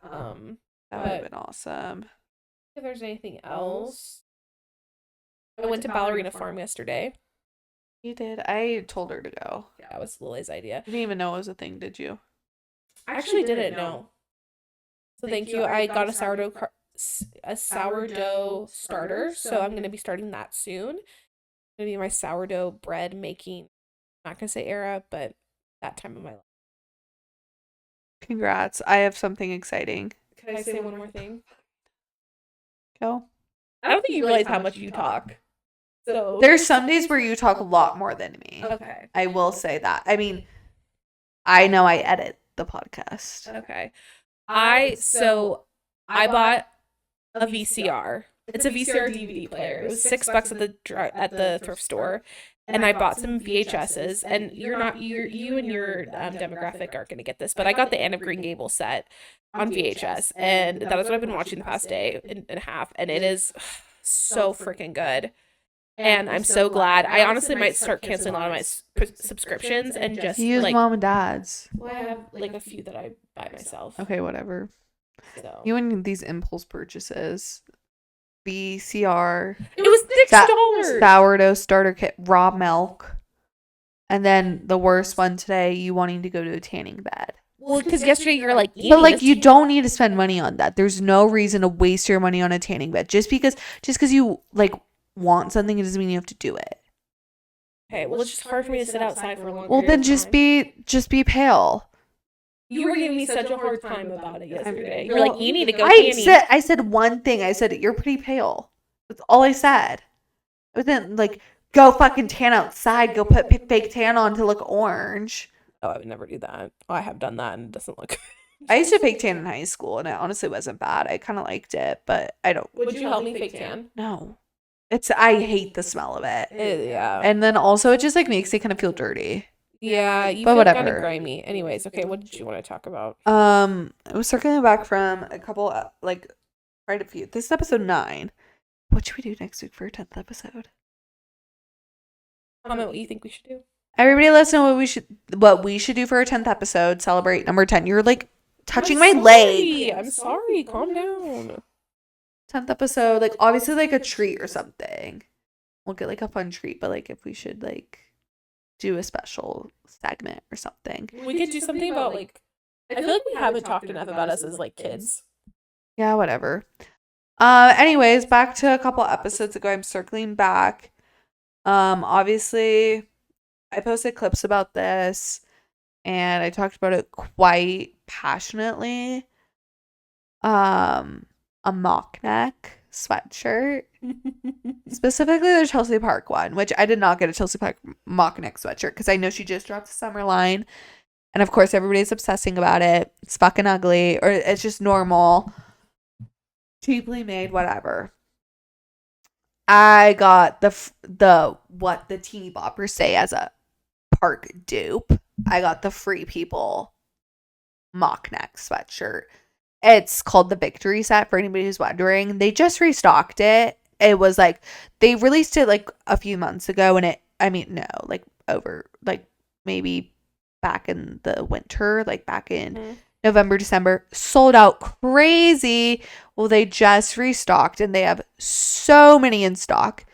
that would have been awesome. If there's anything else, I went to Ballerina Farm yesterday. You did. I told her to go. Yeah, it was Lily's idea. You didn't even know it was a thing, did you? I actually didn't know. So thank you. I got a sourdough starter, so I'm gonna be starting that soon. It's gonna be my sourdough bread making. I'm not gonna say era, but that time of my life. Congrats! I have something exciting. Can I say one more thing? Go. I don't think you realize how much you talk. So there's some days where you talk a lot more than me. Okay. I will say that. I mean, I know I edit the podcast. Okay. I bought a VCR. It's a VCR DVD player. It was $6 at the thrift store, and I bought some VHSs. And you and your demographic aren't gonna get this, but I got the Anne of Green Gables set on VHS, and that is what I've been watching the past day and a half, and it is so freaking good. And I'm so glad. I honestly might start canceling a lot of my subscriptions and just use like mom and dad's. Well, I have like a few that I buy myself. Okay, whatever. So you and these impulse purchases. VCR. It was $6. Sourdough starter kit, raw milk. And then the worst one today, you wanting to go to a tanning bed. Well, because yesterday you're like, but like you don't need to spend money on that. There's no reason to waste your money on a tanning bed. Just because you like want something, it doesn't mean you have to do it. Okay, well it's just hard for me to sit outside for a long. Well, then just be pale. You were giving me such a hard time about it yesterday. You're like, you need to go tanning. I said one thing. I said you're pretty pale. That's all I said. But then like go fucking tan outside. Go put fake tan on to look orange. Oh, I would never do that. Oh, I have done that and it doesn't look. I used to fake tan in high school and it honestly wasn't bad. I kind of liked it, but I don't. Would you help me fake tan? No. I hate the smell of it. Yeah. And then also it just like makes it kind of feel dirty. Yeah, you feel kind of grimy. Anyways, okay, what did you want to talk about? I was circling back from a couple like quite a few. This is episode 9. What should we do next week for our 10th episode? Comment what you think we should do. Everybody let us know what we should do for our 10th episode. Celebrate number 10. You're like touching my leg. I'm sorry. Calm down. 10th episode, like obviously like a treat or something. We'll get like a fun treat, but like if we should like do a special segment or something. We could do something about like I feel like we haven't talked enough about us as like kids. Yeah, whatever. Anyways, back to a couple episodes ago. I'm circling back. Obviously I posted clips about this and I talked about it quite passionately. A mock neck sweatshirt. Specifically the Chelsea Park one, which I did not get a Chelsea Park mock neck sweatshirt because I know she just dropped the summer line. And of course everybody's obsessing about it. It's fucking ugly or it's just normal. Cheaply made, whatever. I got the what the teeny boppers say as a park dupe. I got the Free People mock neck sweatshirt. It's called the Victory Set for anybody who's wondering. They just restocked it. It was like they released it like a few months ago and maybe back in the winter, like back in November, December, sold out crazy. Well, they just restocked and they have so many in stock.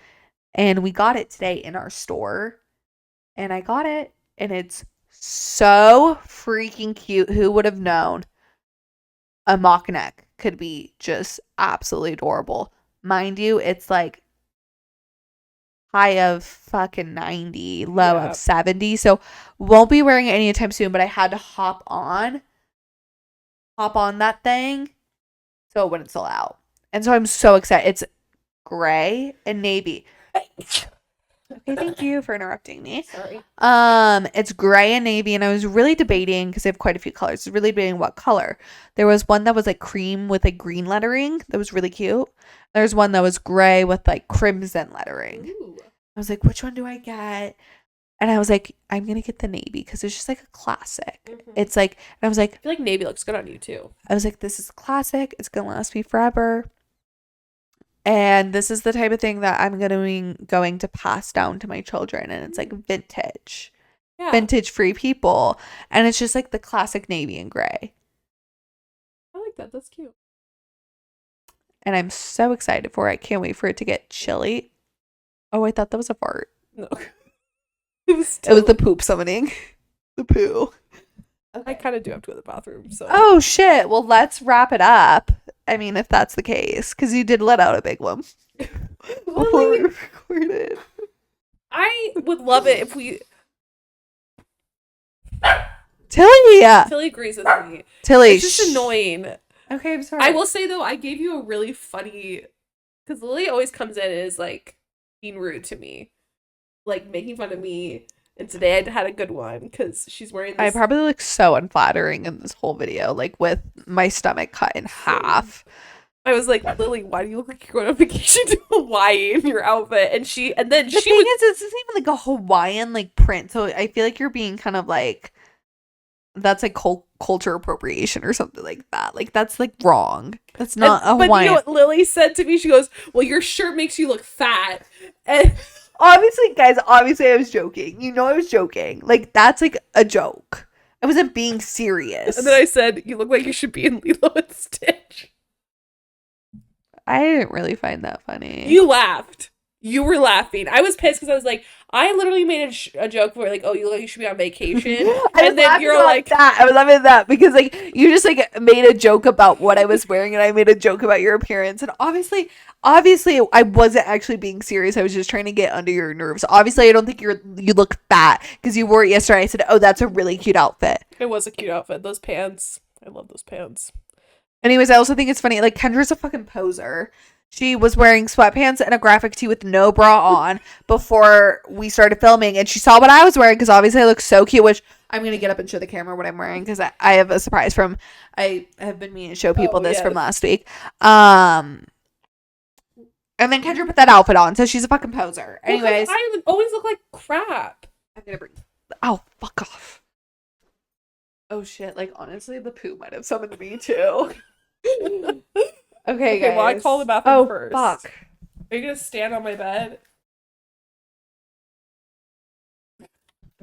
And we got it today in our store. And I got it and it's so freaking cute. Who would have known a mock neck could be just absolutely adorable? Mind you, it's like high of fucking 90, low of 70. So won't be wearing it anytime soon, but I had to hop on that thing so it wouldn't sell out. And so I'm so excited. It's gray and navy. Okay, thank you for interrupting me. Sorry. It's gray and navy, and I was really debating because I have quite a few colors. I was really debating what color. There was one that was like cream with like green lettering that was really cute. There's one that was gray with like crimson lettering. Ooh. I was like, which one do I get? And I was like, I'm gonna get the navy because it's just like a classic. Mm-hmm. It's like, and I was like, I feel like navy looks good on you too. I was like, this is a classic. It's gonna last me forever. And this is the type of thing that I'm going to pass down to my children. And it's like vintage. Yeah. Vintage free people. And it's just like the classic navy and gray. I like that. That's cute. And I'm so excited for it. I can't wait for it to get chilly. Oh, I thought that was a fart. No. It was the poop summoning. The poo. Okay. I kind of do have to go to the bathroom. So. Oh, shit. Well, let's wrap it up. I mean, if that's the case. Because you did let out a big one. Before we recorded. I would love it if we... Tilly agrees with me. Tilly. It's just annoying. Okay, I'm sorry. I will say, though, I gave you a really funny... Because Lily always comes in and is, like, being rude to me. Like, making fun of me. And today I had a good one because she's wearing this... I probably look so unflattering in this whole video. Like, with my stomach cut in half. I was like, Lily, why do you look like you're going on vacation to Hawaii in your outfit? And then the thing is, this isn't even, like, a Hawaiian, like, print. So I feel like you're being kind of, like... That's like culture appropriation or something like that. Like, that's like wrong. That's not a Hawaiian. But you know what Lily said to me? She goes, well, your shirt makes you look fat. And obviously, guys, I was joking. You know I was joking. Like, that's like a joke. I wasn't being serious. And then I said, you look like you should be in Lilo and Stitch. I didn't really find that funny. You laughed. You were laughing. I was pissed because I was like, I literally made a joke where, like, oh, you look like you should be on vacation. And then you're like... that. I was laughing at that because, like, you just, like, made a joke about what I was wearing and I made a joke about your appearance. And obviously, I wasn't actually being serious. I was just trying to get under your nerves. Obviously, I don't think you look fat because you wore it yesterday. I said, oh, that's a really cute outfit. It was a cute outfit. Those pants. I love those pants. Anyways, I also think it's funny. Like, Kendra's a fucking poser. She was wearing sweatpants and a graphic tee with no bra on before we started filming. And she saw what I was wearing because obviously I look so cute, which I'm going to get up and show the camera what I'm wearing because I have a surprise from... I have been meaning to show people this from last week. And then Kendra put that outfit on, so she's a fucking poser. Anyways. I always look like crap. I'm going to bring... Oh, fuck off. Oh, shit. Like, honestly, the poo might have summoned me, too. Okay, guys. Well, I call the bathroom first. Fuck. Are you gonna stand on my bed?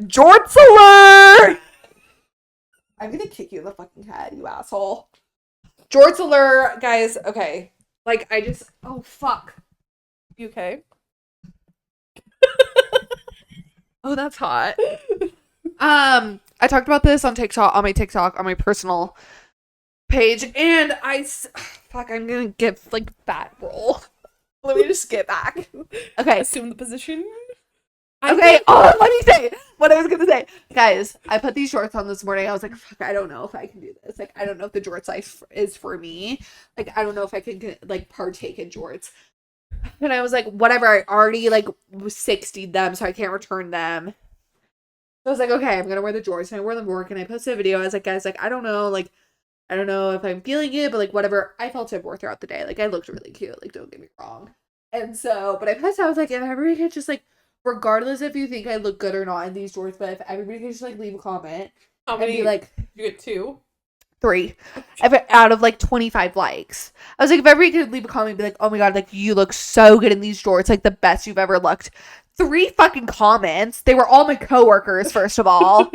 Jorts alert! I'm gonna kick you in the fucking head, you asshole. Jorts alert, guys. Okay. Like, oh, fuck. You okay? Oh, that's hot. I talked about this on my TikTok, on my personal page, and I'm gonna give like fat roll. Let me just get back. Okay. Assume the position. Okay. Let me say what I was gonna say. Guys, I put these shorts on this morning. I was like, fuck, I don't know if I can do this. Like, I don't know if the jorts size is for me. Like, I don't know if I can like partake in jorts. And I was like, whatever. I already like 60'd them, so I can't return them. So I was like, okay, I'm gonna wear the jorts. And I wore them to work, and I posted a video. I was like, guys, like, I don't know if I'm feeling it, but like whatever. I felt it more throughout the day. Like, I looked really cute. Like, don't get me wrong. And so, but I posted, I was like, if everybody could just like, regardless if you think I look good or not in these jorts, but if everybody could just like leave a comment. How many? Be like, you get 2? 3. Out of like 25 likes. I was like, if everybody could leave a comment and be like, oh my god, like, you look so good in these jorts, like the best you've ever looked. 3 fucking comments. They were all my coworkers, first of all.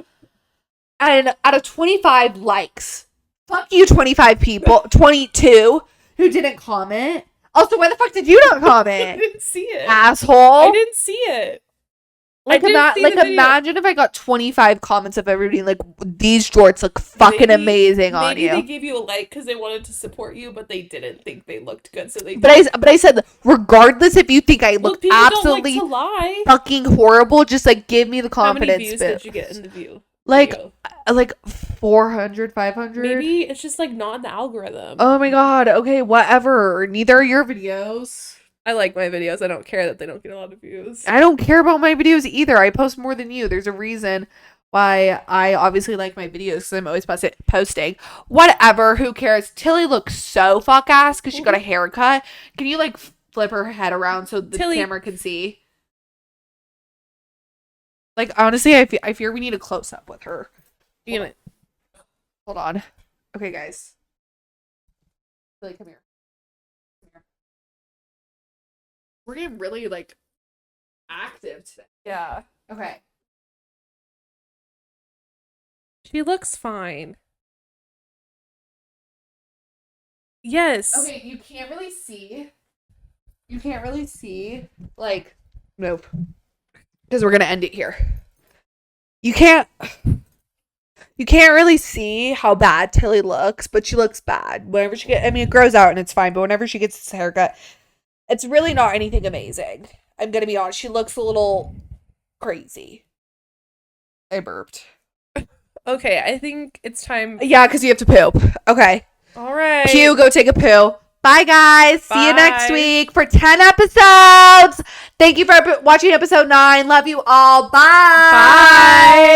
And out of 25 likes, fuck you, 25 people, 22 who didn't comment. Also, why the fuck did you not comment? I didn't see it. Asshole. I didn't see it. Like, imagine if I got 25 comments of everybody like, these jorts look fucking amazing on you. Maybe they gave you a like because they wanted to support you, but they didn't think they looked good, so they. But I said, regardless if you think I look absolutely fucking horrible, just like give me the confidence. How many views did you get in the view? Like 400, 500. Maybe it's just like not in the algorithm. Oh my god. Okay, whatever. Neither are your videos. I like my videos. I don't care that they don't get a lot of views. I don't care about my videos either. I post more than you. There's a reason why I obviously like my videos because I'm always posting. Whatever. Who cares? Tilly looks so fuck ass because she got a haircut. Can you like flip her head around so the camera can see? Like, honestly, I fear we need a close up with her. Hold on. Okay, guys. Tilly, come here. We're getting really, like, active today. Yeah. Okay. She looks fine. Yes. Okay, you can't really see, like, nope. Because we're going to end it here. You can't really see how bad Tilly looks, but she looks bad. Whenever it grows out and it's fine, but whenever she gets this haircut, it's really not anything amazing. I'm going to be honest. She looks a little crazy. I burped. Okay, I think it's time. Yeah, because you have to poop. Okay. All right. Q, go take a poo. Bye, guys. Bye. See you next week for 10 episodes. Thank you for watching episode 9. Love you all. Bye. Bye.